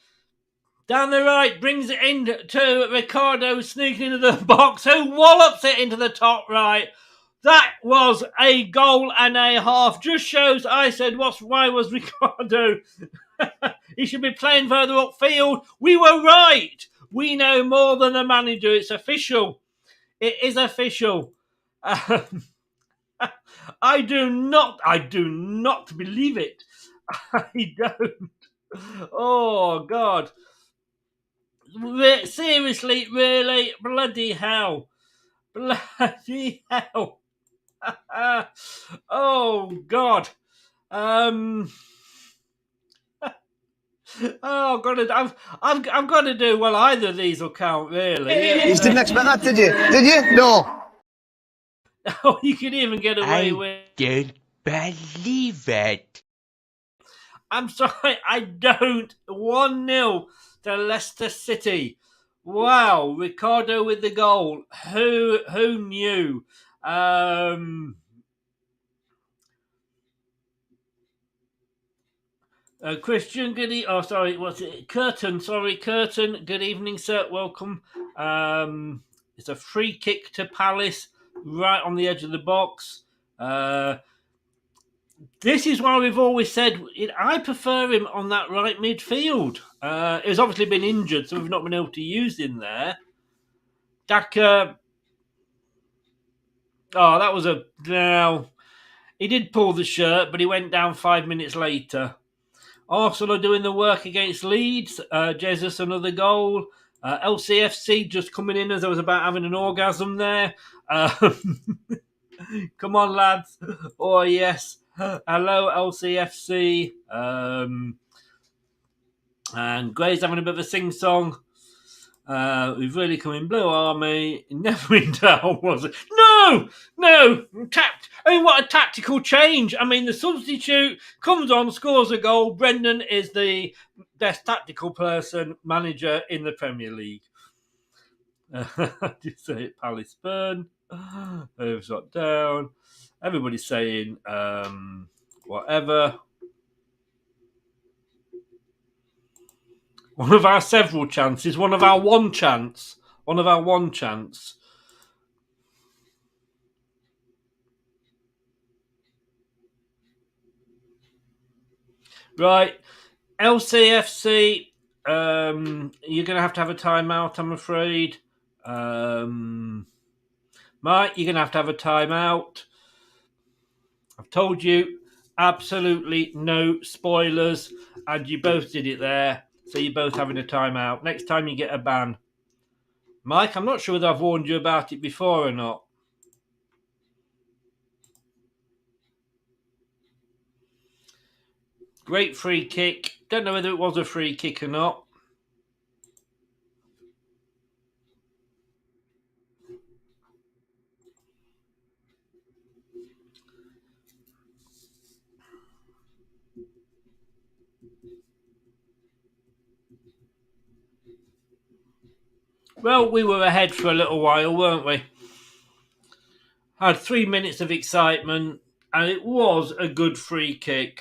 down the right brings it in to Ricardo, sneaking into the box, who wallops it into the top right. That was a goal and a half. Just shows, I said, why was Ricardo? He should be playing further upfield. We were right. We know more than the manager. It's official. It is official. I do not believe it. I don't. Oh, God. Seriously, really? Bloody hell. Bloody hell. Oh, God. Oh, I've got to do, well, either of these will count, really. You didn't expect that, did you? Did you? No. Oh, you can even get away with... don't believe it. I'm sorry, I don't. 1-0 to Leicester City. Wow, Ricardo with the goal. Who knew? Christian, Curtin. Sorry, Curtin. Good evening, sir. Welcome. It's a free kick to Palace, right on the edge of the box. This is why we've always said I prefer him on that right midfield. He's obviously been injured, so we've not been able to use him there. Daka. Oh, that was he did pull the shirt, but he went down 5 minutes later. Arsenal are doing the work against Leeds. Jesus, another goal. LCFC just coming in as I was about having an orgasm there. Come on, lads. Oh, yes. Hello, LCFC. And Gray's having a bit of a sing-song. We've really come in Blue Army. Never in doubt, was it? No! What a tactical change. I mean, the substitute comes on, scores a goal. Brendan is the best tactical manager in the Premier League. You say it, Palace Burn. Moves got down. Everybody's saying whatever. One of our several chances. One of our one chance. Right. LCFC, you're going to have a timeout, I'm afraid. Mike, you're going to have a timeout. I've told you, absolutely no spoilers, and you both did it there, so you're both having a timeout. Next time you get a ban. Mike, I'm not sure whether I've warned you about it before or not. Great free kick. Don't know whether it was a free kick or not. Well, we were ahead for a little while, weren't we? Had 3 minutes of excitement, and it was a good free kick.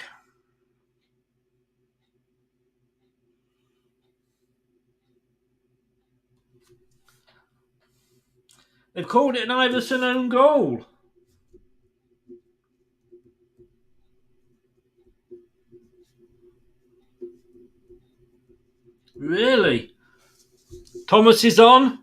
They've called it an Iverson own goal. Really? Thomas is on.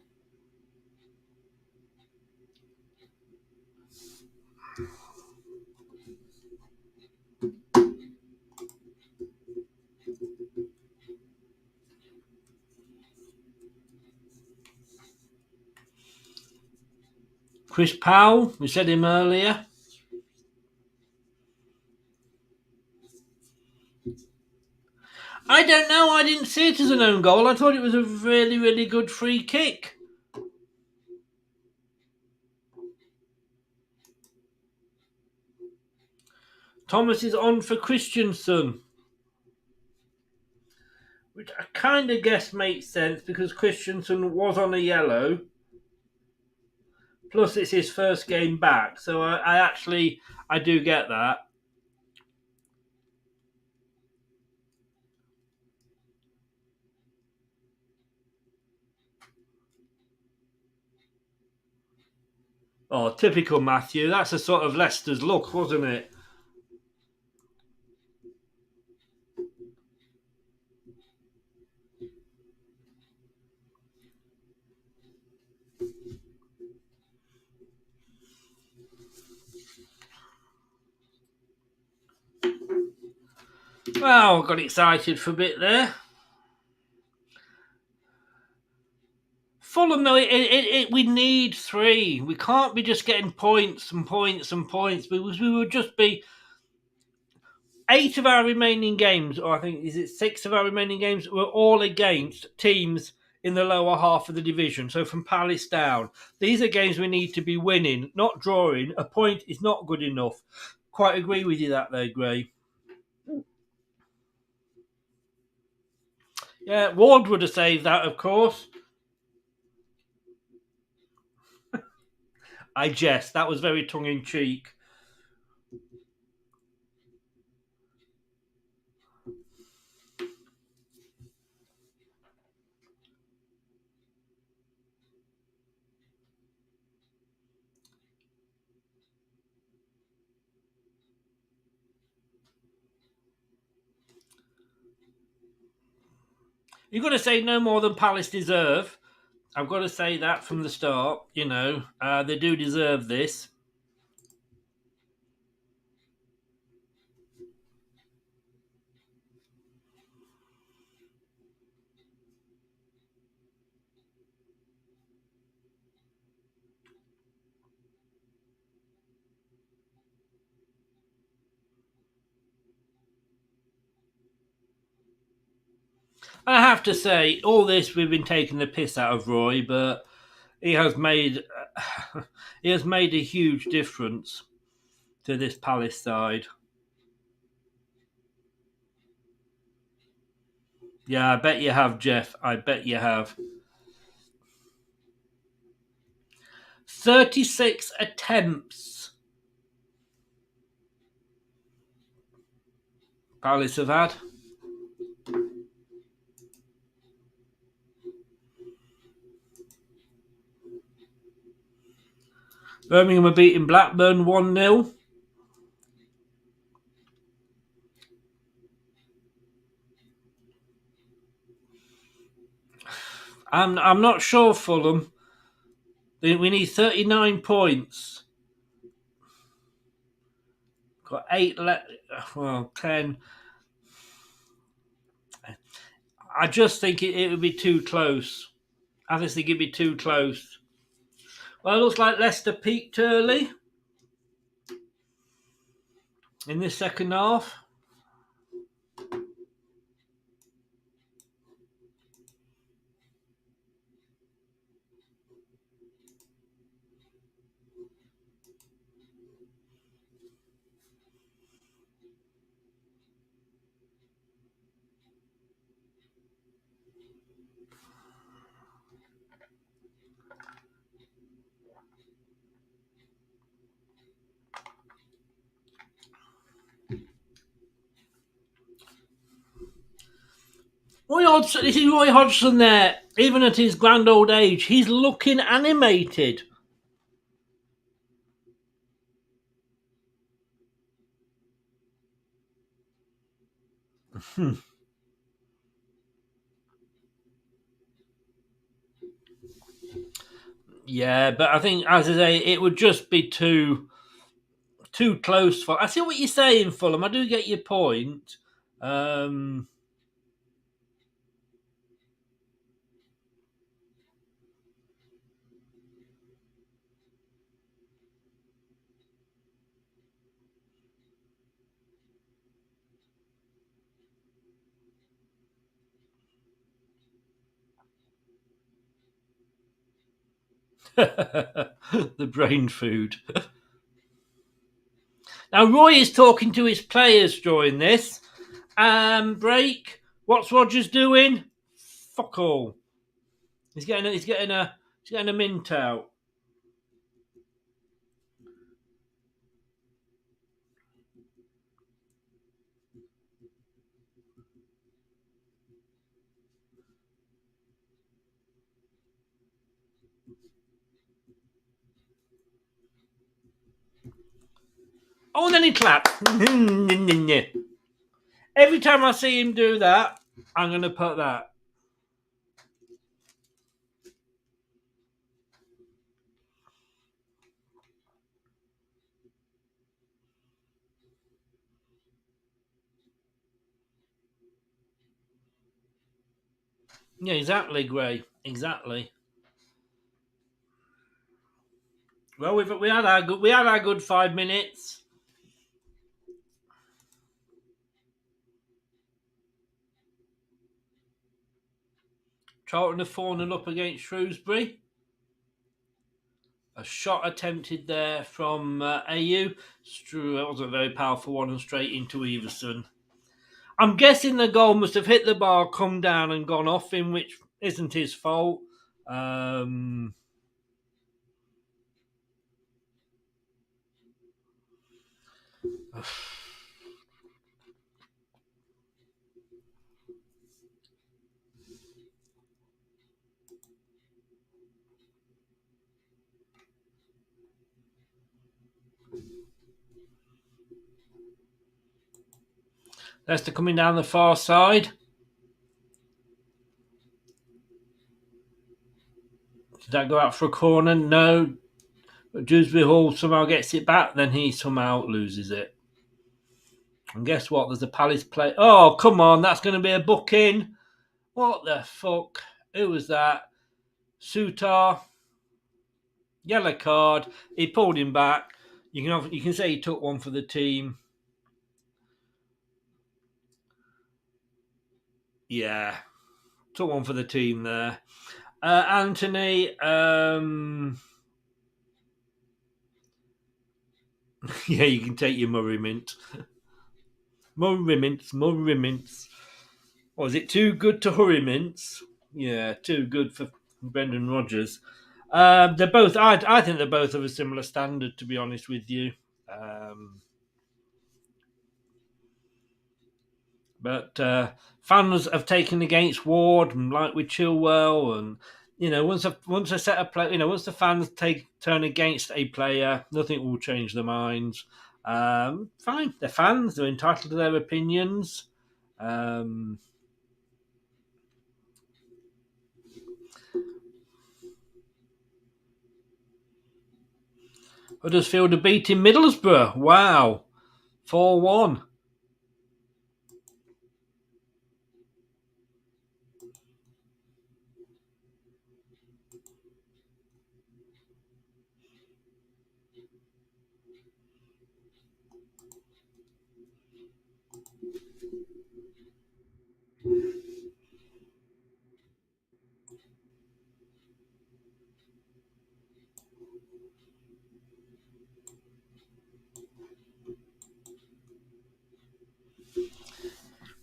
Chris Powell, we said him earlier. I don't know. I didn't see it as an own goal. I thought it was a really, really good free kick. Thomas is on for Christensen, which I kind of guess makes sense because Christensen was on a yellow. Plus, it's his first game back, so I do get that. Oh, typical Matthew. That's a sort of Leicester's look, wasn't it? Well, got excited for a bit there. Fulham, though, we need 3. We can't be just getting points and points and points because we would just be 8 of our remaining games, or I think, is it 6 of our remaining games, were all against teams in the lower half of the division. So from Palace down. These are games we need to be winning, not drawing. A point is not good enough. Quite agree with you that there, Gray. Yeah, Ward would have saved that, of course. I jest. That was very tongue-in-cheek. You've got to say no more than Palace deserve. I've got to say that from the start. You know, they do deserve this. I have to say, all this we've been taking the piss out of Roy, but he has made a huge difference to this Palace side. Yeah, I bet you have, Jeff. I bet you have. 36 attempts Palace have had. Birmingham are beating Blackburn 1-0. I'm not sure, Fulham. We need 39 points. Got 8 well, 10. I just think it would be too close. I just think it'd be too close. Well, it looks like Leicester peaked early in this second half. This is Roy Hodgson there. Even at his grand old age, he's looking animated. Yeah, but I think, as I say, it would just be too close for. I see what you're saying, Fulham. I do get your point. The brain food. Now, Roy is talking to his players during this break. What's Rodgers doing? Fuck all. He's getting a mint out. Oh, and then he clapped. Every time I see him do that, I'm going to put that. Yeah, exactly, Gray. Exactly. Well, we had our good 5 minutes. Charlton are 4-0 up against Shrewsbury. A shot attempted there from AU. It wasn't a very powerful one and straight into Everson. I'm guessing the goal must have hit the bar, come down and gone off him, which isn't his fault. Leicester coming down the far side. Did that go out for a corner? No. But Dewsbury Hall somehow gets it back, then he somehow loses it. And guess what? There's a Palace play. Oh, come on. That's going to be a booking. What the fuck? Who was that? Sutar. Yellow card. He pulled him back. You can say he took one for the team. Yeah. Took one for the team there. Anthony, yeah, you can take your Murray Mint. Murray Mints. Was it too good to hurry mints? Yeah, too good for Brendan Rodgers. They're both. I think they're both of a similar standard, to be honest with you. But fans have taken against Ward, and like with Chilwell, and once a set of play, once the fans turn against a player, nothing will change their minds. Fine, they're fans; they're entitled to their opinions. Huddersfield are beating Middlesbrough. Wow, 4-1.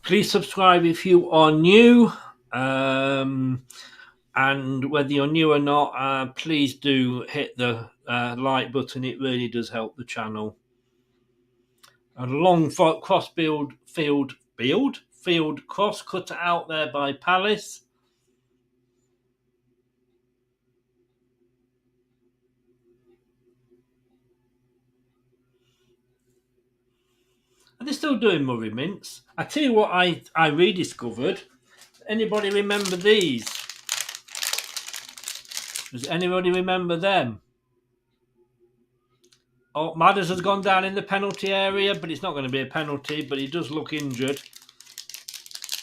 Please subscribe if you are new. And whether you're new or not, please do hit the like button. It really does help the channel. A long field cross cut out there by Palace. And they're still doing Murray Mints. I tell you what I rediscovered. Anybody remember these? Does anybody remember them? Oh, Madders has gone down in the penalty area, but it's not going to be a penalty, but he does look injured.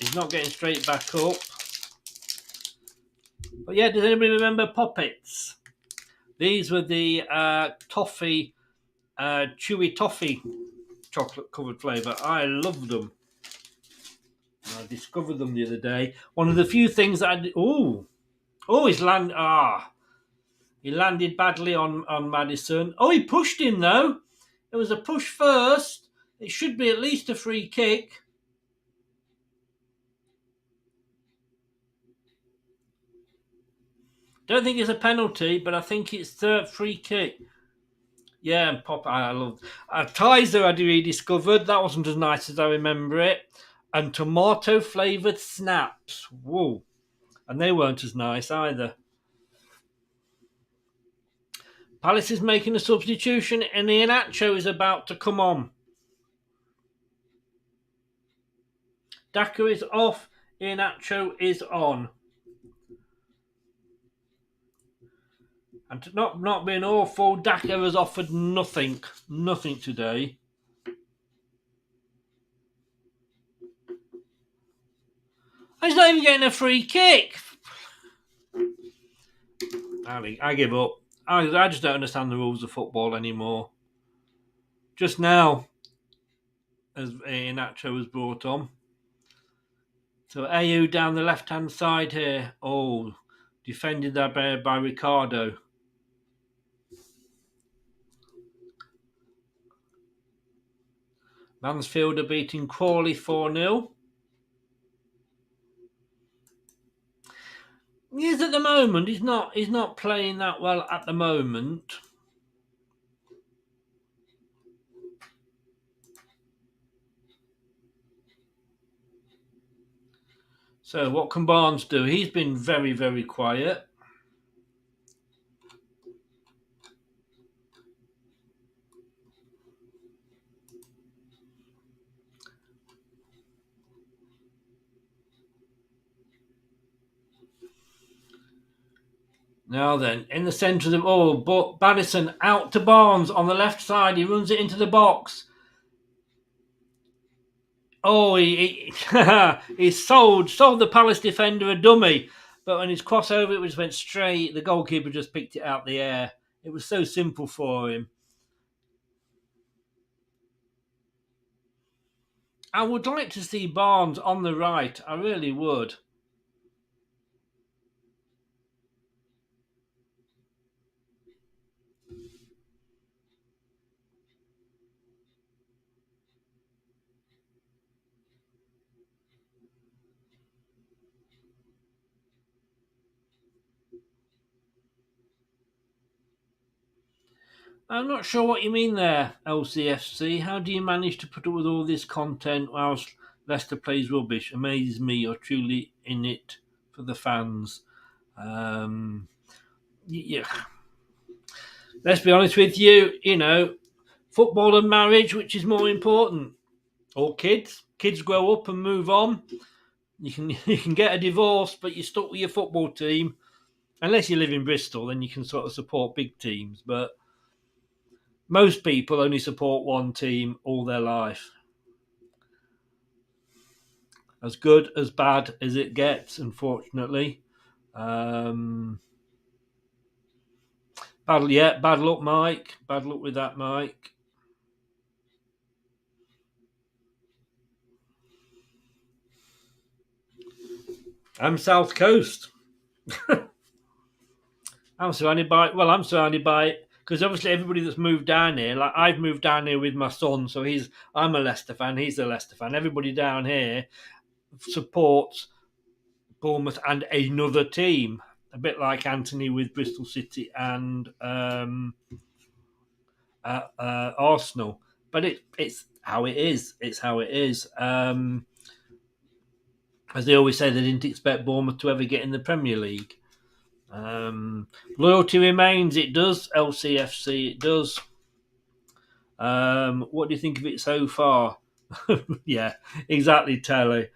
He's not getting straight back up. But yeah, does anybody remember Poppets? These were the toffee, chewy toffee chocolate covered flavour. I loved them. I discovered them the other day. One of the few things that I did. He landed badly on Maddison. Oh, he pushed him though. It was a push first. It should be at least a free kick. Don't think it's a penalty, but I think it's third free kick. Yeah, and Pop, I love. Tizer I rediscovered. That wasn't as nice as I remember it. And tomato flavoured snaps. Whoa. And they weren't as nice either. Palace is making a substitution and Iheanacho is about to come on. Daka is off. Iheanacho is on. And to not being awful, Daka has offered nothing today. He's not even getting a free kick. I give up. I just don't understand the rules of football anymore. Just now, as Iheanacho was brought on. So AU down the left-hand side here. Oh, defended there by Ricardo. Mansfield are beating Crawley 4-0. He is at the moment. He's not playing that well at the moment. So what can Barnes do? He's been very, very quiet. Now then, in the centre of the... but Maddison out to Barnes on the left side. He runs it into the box. Oh, he sold the Palace defender a dummy. But when his crossover, it just went straight. The goalkeeper just picked it out the air. It was so simple for him. I would like to see Barnes on the right. I really would. I'm not sure what you mean there, LCFC. How do you manage to put up with all this content whilst Leicester plays rubbish? Amazes me. You're truly in it for the fans. Yeah. Let's be honest with you. Football and marriage, which is more important? Or kids? Kids grow up and move on. You can get a divorce, but you're stuck with your football team. Unless you live in Bristol, then you can sort of support big teams. But most people only support one team all their life. As good, as bad as it gets, unfortunately. Bad luck, Mike. Bad luck with that, Mike. I'm South Coast. I'm surrounded by because obviously everybody that's moved down here, like I've moved down here with my son, so I'm a Leicester fan, he's a Leicester fan. Everybody down here supports Bournemouth and another team, a bit like Anthony with Bristol City and Arsenal. But it's how it is. It's how it is. As they always say, they didn't expect Bournemouth to ever get in the Premier League. Loyalty remains. It does. LCFC. It does. What do you think of it so far? Yeah, exactly, Terry.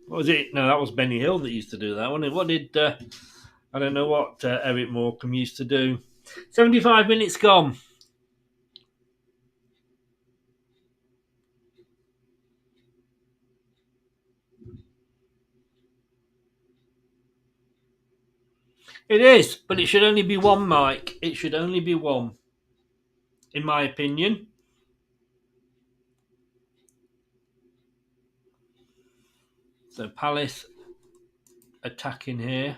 What was it? No, that was Benny Hill that used to do that. What did I don't know what Eric Morecambe used to do. 75 minutes gone. It is, but it should only be one, Mike. It should only be one, in my opinion. So Palace attacking here.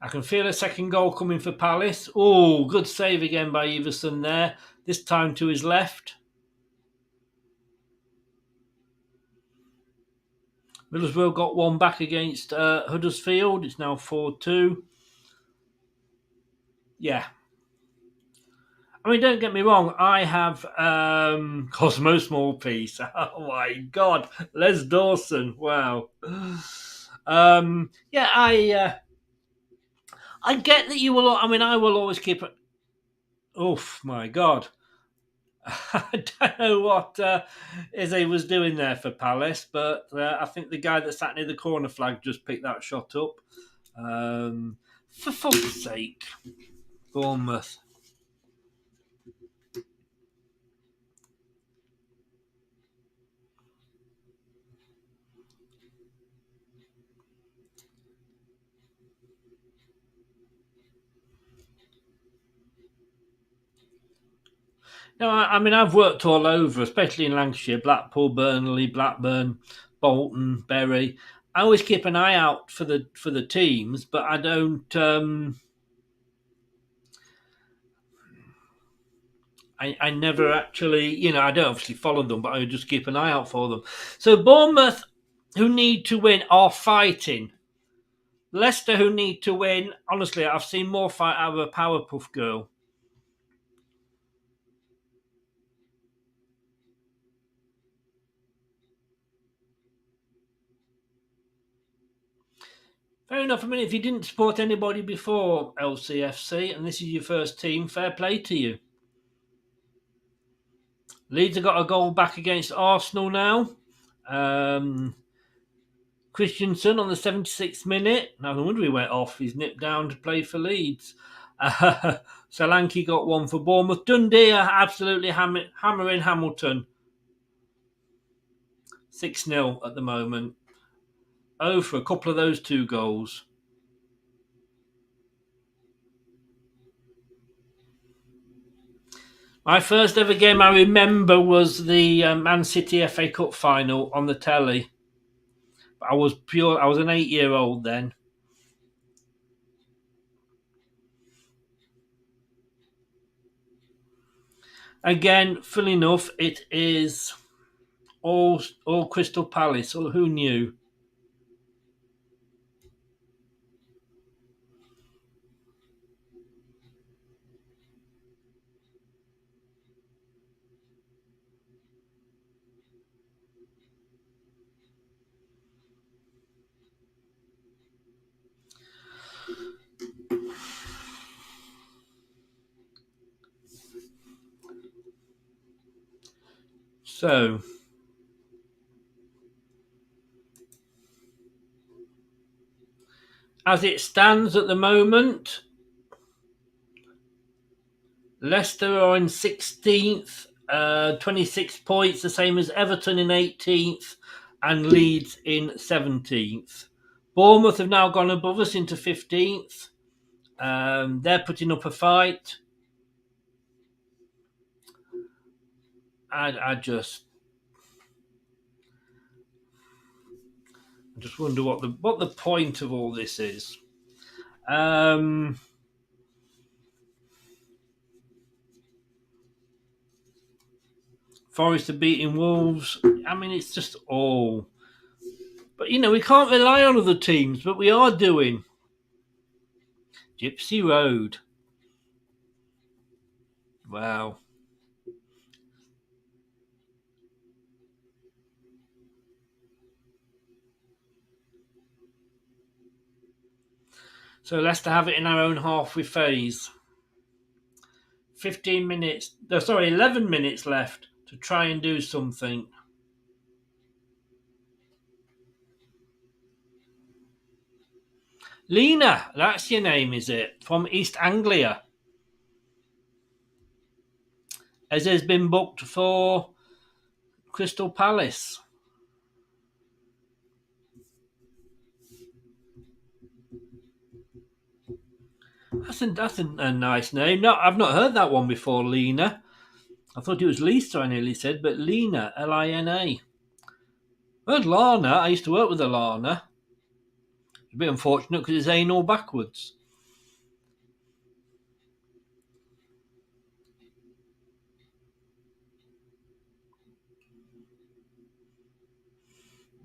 I can feel a second goal coming for Palace. Oh, good save again by Everson there. This time to his left. Middlesbrough got one back against Huddersfield. It's now 4-2. Yeah. I mean, don't get me wrong. I have Cosmo Small Piece. Oh, my God. Les Dawson. Wow. Yeah, I get that you will... I mean, I will always keep it... Oof, my God. I don't know what Izzy was doing there for Palace, but I think the guy that sat near the corner flag just picked that shot up. For fuck's sake, Bournemouth. No, I mean, I've worked all over, especially in Lancashire, Blackpool, Burnley, Blackburn, Bolton, Bury. I always keep an eye out for the teams, but I don't. I never actually, I don't obviously follow them, but I just keep an eye out for them. So Bournemouth, who need to win, are fighting. Leicester, who need to win, honestly, I've seen more fight out of a Powerpuff Girl. Fair enough. I mean, if you didn't support anybody before LCFC and this is your first team, fair play to you. Leeds have got a goal back against Arsenal now. Christensen on the 76th minute. No wonder he went off. He's nipped down to play for Leeds. Solanke got one for Bournemouth. Dundee are absolutely hammering Hamilton. 6-0 at the moment. Oh, for a couple of those two goals. My first ever game I remember was the Man City FA Cup final on the telly. I was an 8-year-old then. Again, full enough, it is all Crystal Palace. Well, who knew? So, as it stands at the moment, Leicester are in 16th, 26 points, the same as Everton in 18th, and Leeds in 17th. Bournemouth have now gone above us into 15th. They're putting up a fight. I just wonder what the point of all this is. Forest are beating Wolves. I mean, it's just all. But, we can't rely on other teams, but we are doing. Gypsy Road. Wow. So Leicester have it in our own halfway phase. 11 minutes left to try and do something. Lena, that's your name, is it? From East Anglia. As has been booked for Crystal Palace. That's a nice name. No, I've not heard that one before, Lena. I thought it was Lisa, I nearly said, but Lena, Lina. Heard Lana. I used to work with Alana. It's a bit unfortunate because it's anal backwards.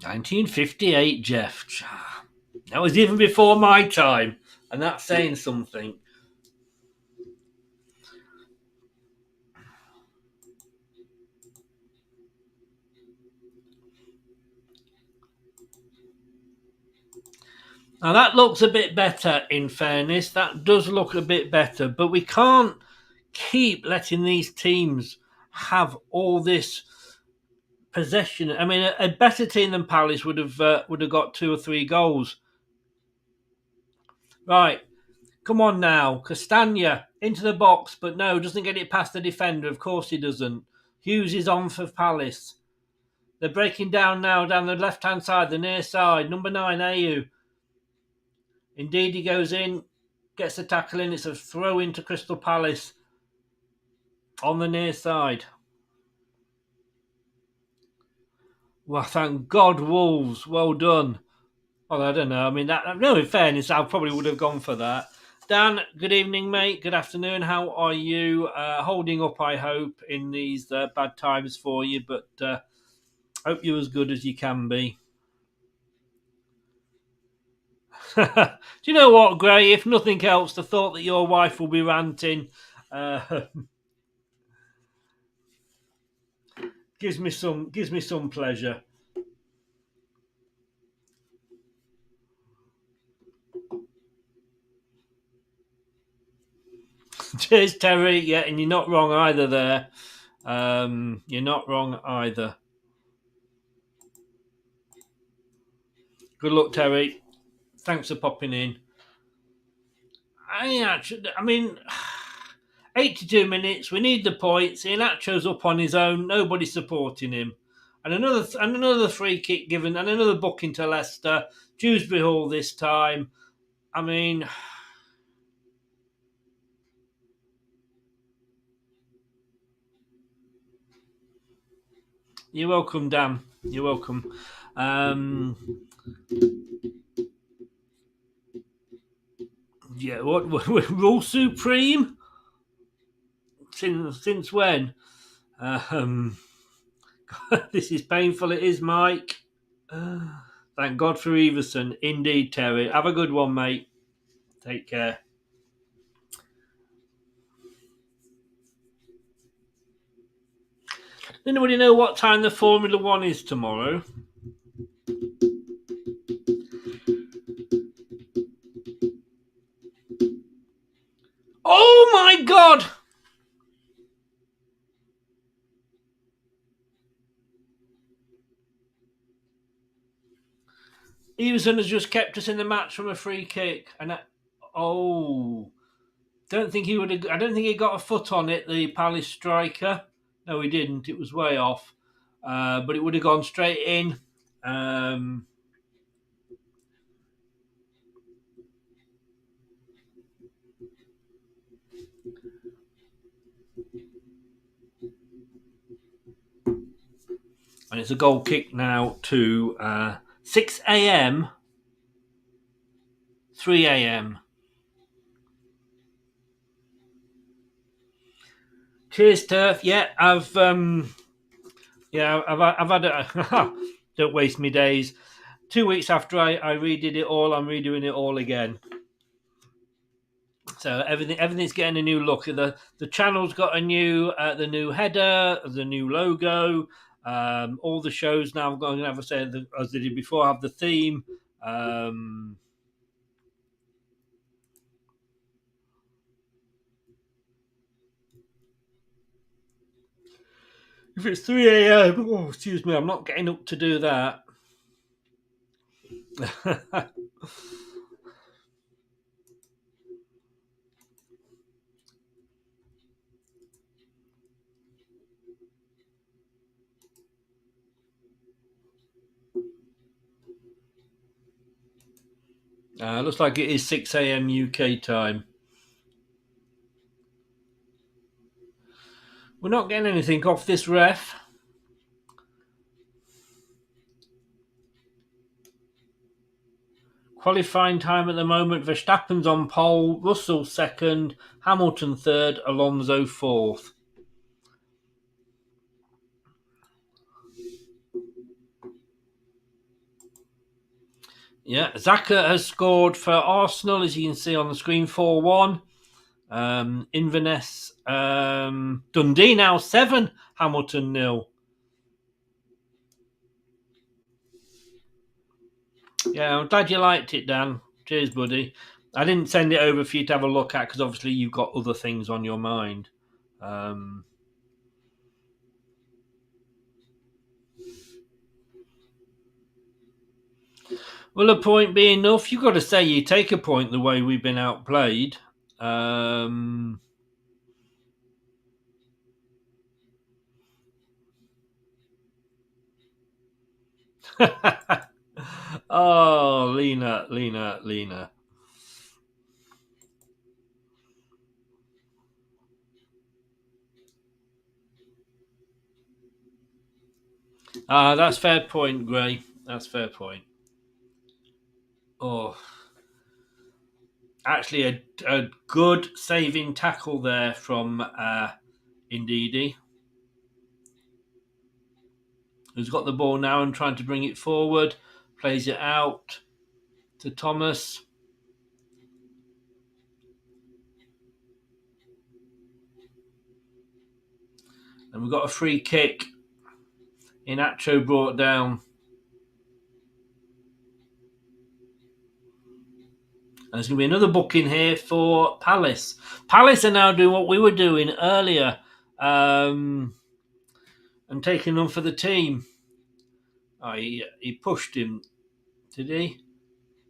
"1958, Jeff. That was even before my time, and that's saying something." Now that looks a bit better, in fairness. That does look a bit better, but we can't keep letting these teams have all this possession. I mean, a better team than Palace would have got 2 or 3 goals. Right, come on now, Castagna into the box, but no, doesn't get it past the defender. Of course he doesn't. Hughes is on for Palace. They're breaking down now down the left-hand side, the near side. Number 9, Ayew. Indeed, he goes in, gets the tackle in. It's a throw into Crystal Palace on the near side. Well, thank God, Wolves. Well done. Well, I don't know. I mean, in fairness, I probably would have gone for that. Dan, good evening, mate. Good afternoon. How are you? Holding up, I hope, in these bad times for you, but hope you're as good as you can be. Do you know what, Gray? If nothing else, the thought that your wife will be ranting gives me some pleasure. Cheers, Terry. Yeah, and you're not wrong either there. You're not wrong either. Good luck, Terry. Thanks for popping in. I mean, 82 minutes. We need the points. Iheanacho's up on his own. Nobody's supporting him. And another free kick given, and another booking to Leicester. Dewsbury Hall this time. I mean, You're welcome, Dan. You're welcome. Yeah, what Rule Supreme? Since when? This is painful. It is, Mike. Thank God for Everson. Indeed, Terry. Have a good one, mate. Take care. Anybody know what time the Formula One is tomorrow? Oh my God! Everson has just kept us in the match from a free kick, and don't think he would have. I don't think he got a foot on it. The Palace striker. No, he didn't. It was way off, but it would have gone straight in. And it's a goal kick now to 6 a.m. 3 a.m. Cheers, Turf. Yeah, I've had it. Don't waste me days. 2 weeks after I redid it all, I'm redoing it all again. So everything's getting a new look. The channel's got a new the new header, the new logo. All the shows now I'm going to have as they did before, have the theme. If it's 3 a.m., oh, excuse me, I'm not getting up to do that. Looks like it is 6 a.m. UK time. We're not getting anything off this ref. Qualifying time at the moment, Verstappen's on pole, Russell second, Hamilton third, Alonso fourth. Yeah, Xhaka has scored for Arsenal, as you can see on the screen, 4-1. Inverness, Dundee now 7, Hamilton 0. Yeah, I'm glad you liked it, Dan. Cheers, buddy. I didn't send it over for you to have a look at because obviously you've got other things on your mind. Well, a point being enough, you've got to say you take a point the way we've been outplayed. Oh, Lena. That's fair point, Gray. That's fair point. Oh, actually, a good saving tackle there from Ndidi, who's got the ball now and trying to bring it forward. Plays it out to Thomas. And we've got a free kick. Inacho brought down. And there's going to be another booking here for Palace. Palace are now doing what we were doing earlier and taking them for the team. Oh, he pushed him, did he?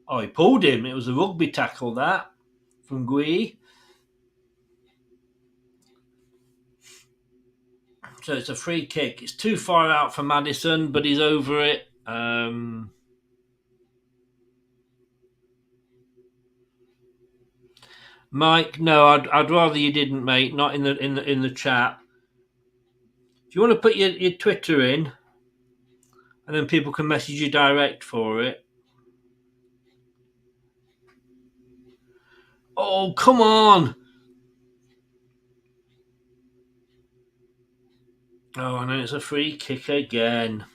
Oh, he pulled him. It was a rugby tackle, that, from Gui. So it's a free kick. It's too far out for Maddison, but he's over it. Mike, no, I'd rather you didn't, mate. Not in the chat. If you want to put your Twitter in, and then people can message you direct for it. Oh, come on! Oh, and then it's a free kick again.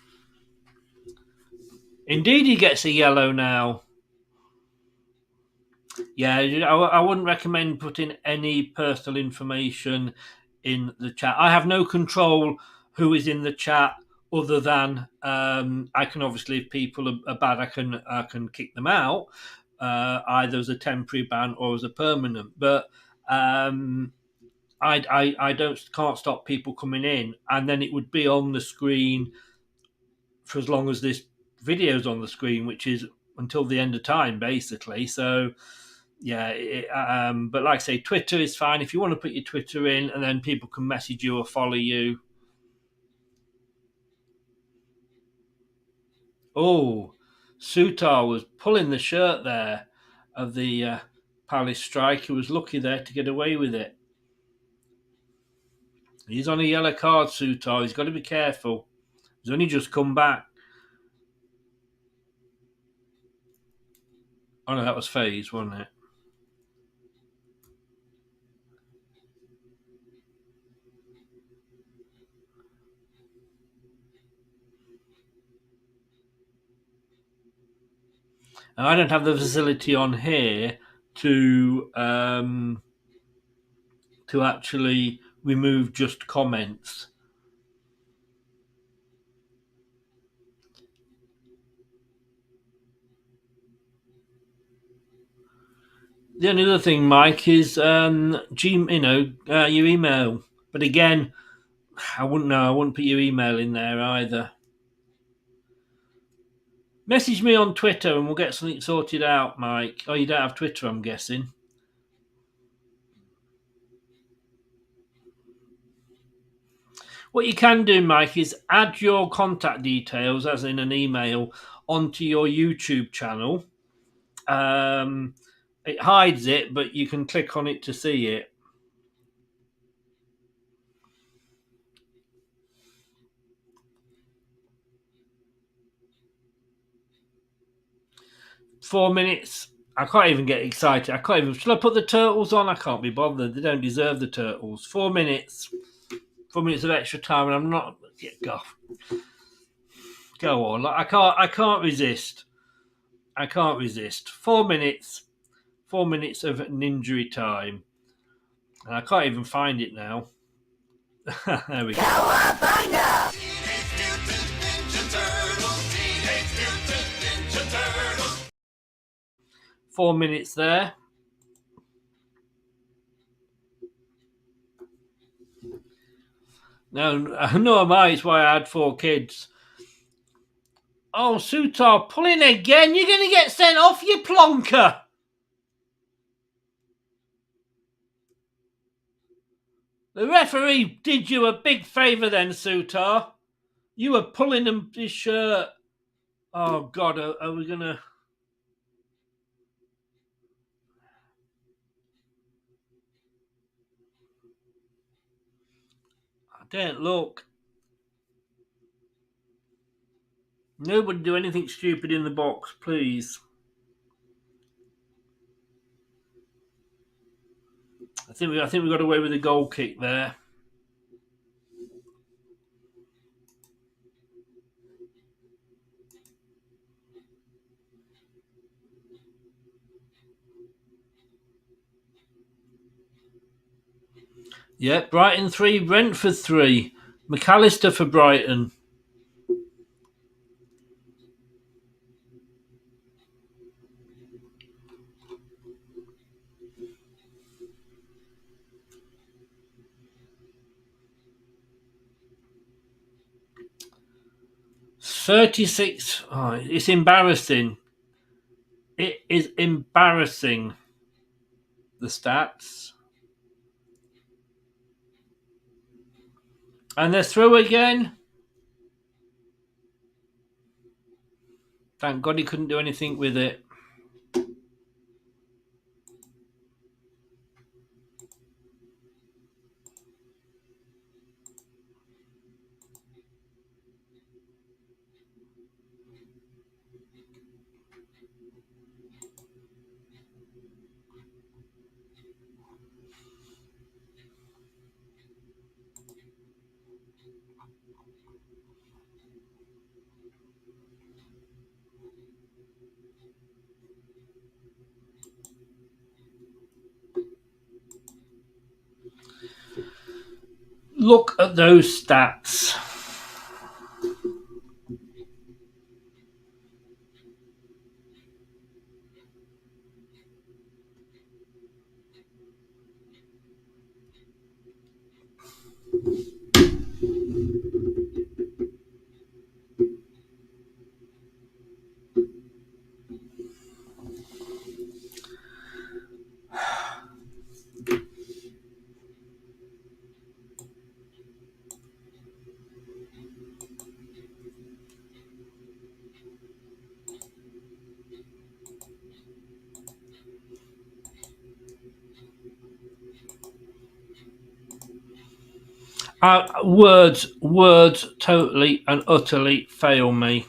Indeed, he gets a yellow now. Yeah, I wouldn't recommend putting any personal information in the chat. I have no control who is in the chat other than I can obviously, if people are bad, I can kick them out, either as a temporary ban or as a permanent. But I can't stop people coming in, and then it would be on the screen for as long as this video's on the screen, which is until the end of time, basically. So. Yeah, but like I say, Twitter is fine if you want to put your Twitter in, and then people can message you or follow you. Oh, Sutar was pulling the shirt there of the Palace striker. Was lucky there to get away with it. He's on a yellow card, Sutar. He's got to be careful. He's only just come back. Oh no, that was FaZe, wasn't it? And I don't have the facility on here to actually remove just comments. The only other thing, Mike, is your email. But again, I wouldn't know. I wouldn't put your email in there either. Message me on Twitter and we'll get something sorted out, Mike. Oh, you don't have Twitter, I'm guessing. What you can do, Mike, is add your contact details, as in an email, onto your YouTube channel. It hides it, but you can click on it to see it. Four minutes. I can't even get excited. Shall I put the turtles on? I can't be bothered. They don't deserve the turtles. 4 minutes. 4 minutes of extra time, and I'm not. Yeah, go on. I can't resist. I can't resist. 4 minutes. 4 minutes of an injury time, and I can't even find it now. There we go. 4 minutes there. No, it's why I had 4 kids. Oh, Sutar, pulling again. You're going to get sent off, you plonker. The referee did you a big favour then, Sutar. You were pulling his shirt. Oh, God, are we going to... Don't look. Nobody do anything stupid in the box, please. I think we got away with a goal kick there. Yeah, Brighton 3, Brentford 3. McAllister for Brighton. $36. Oh, it's embarrassing. It is embarrassing. The stats. And they're through again. Thank God he couldn't do anything with it. Look at those stats. Words totally and utterly fail me.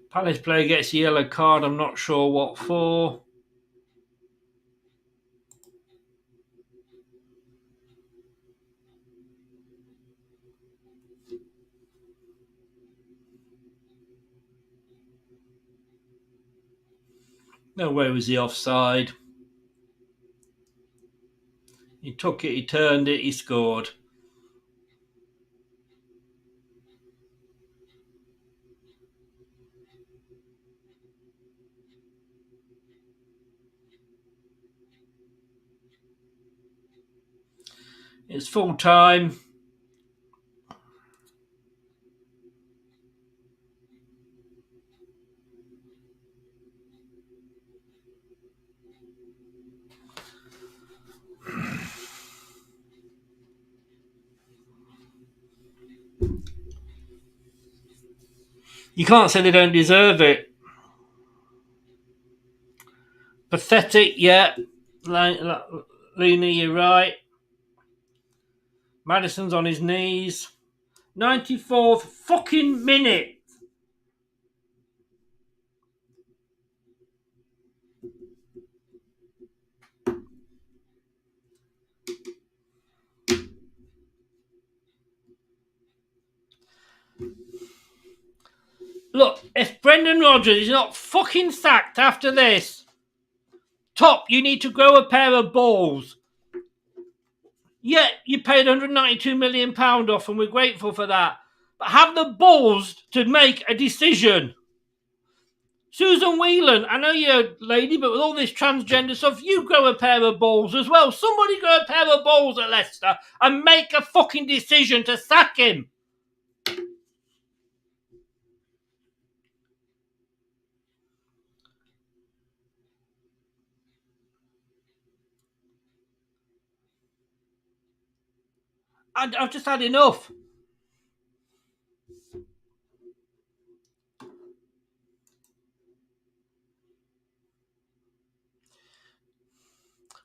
Palace player gets a yellow card. I'm not sure what for. No way was he offside. He took it, he turned it, he scored. It's full time. You can't say they don't deserve it. Pathetic, yeah. Lena, you're right. Madison's on his knees. 94th fucking minute. Look, if Brendan Rodgers is not fucking sacked after this, Top, you need to grow a pair of balls. Yeah, you paid £192 million off and we're grateful for that. But have the balls to make a decision. Susan Whelan, I know you're a lady, but with all this transgender stuff, you grow a pair of balls as well. Somebody grow a pair of balls at Leicester and make a fucking decision to sack him. I've just had enough.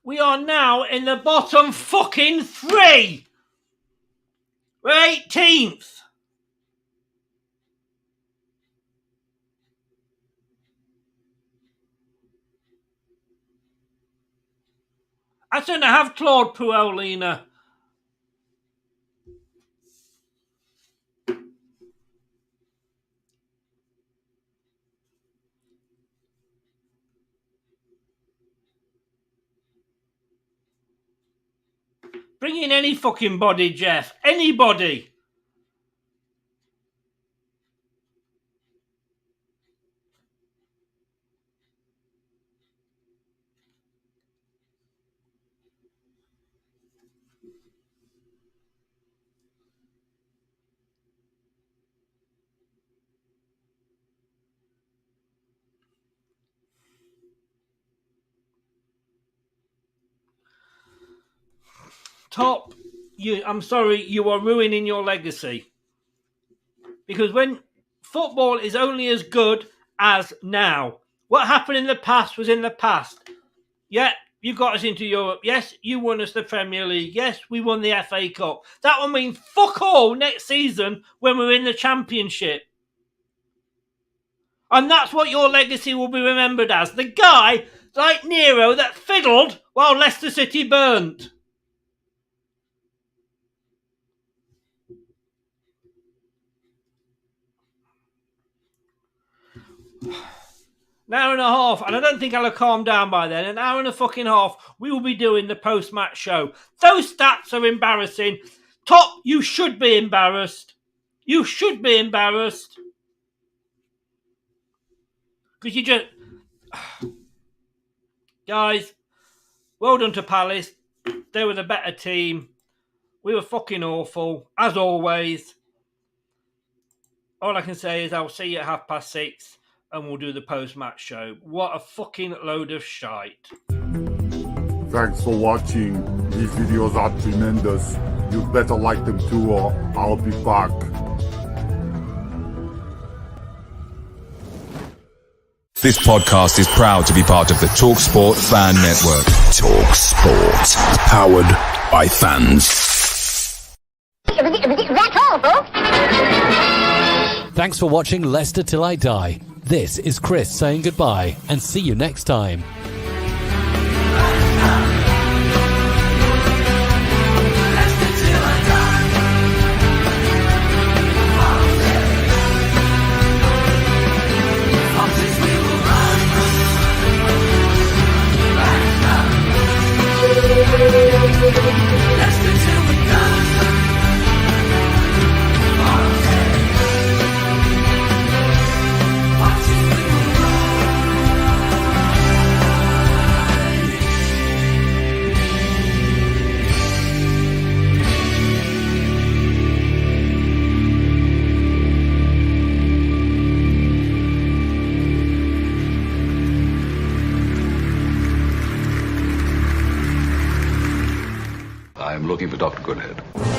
We are now in the bottom fucking three. We're 18th. I shouldn't have Claude Puel, Lena. Bring in any fucking body, Jeff. Anybody. Top, I'm sorry, you are ruining your legacy. Because when football is only as good as now, what happened in the past was in the past. Yeah, you got us into Europe. Yes, you won us the Premier League. Yes, we won the FA Cup. That will mean fuck all next season when we're in the Championship. And that's what your legacy will be remembered as. The guy, like Nero, that fiddled while Leicester City burnt. An hour and a half, and I don't think I'll have calmed down by then. An hour and a fucking half, we will be doing the post-match show. Those stats are embarrassing. Top, you should be embarrassed. You should be embarrassed. Because you just... Guys, well done to Palace. They were the better team. We were fucking awful, as always. All I can say is I'll see you at 6:30 and we'll do the post-match show. What a fucking load of shite. Thanks for watching. These videos are tremendous. You better like them too, or I'll be back. This podcast is proud to be part of the TalkSport Fan Network. TalkSport. Powered by fans. That's all, folks. Thanks for watching Leicester Till I Die. This is Chris saying goodbye and see you next time. I'm looking for Dr. Goodhead.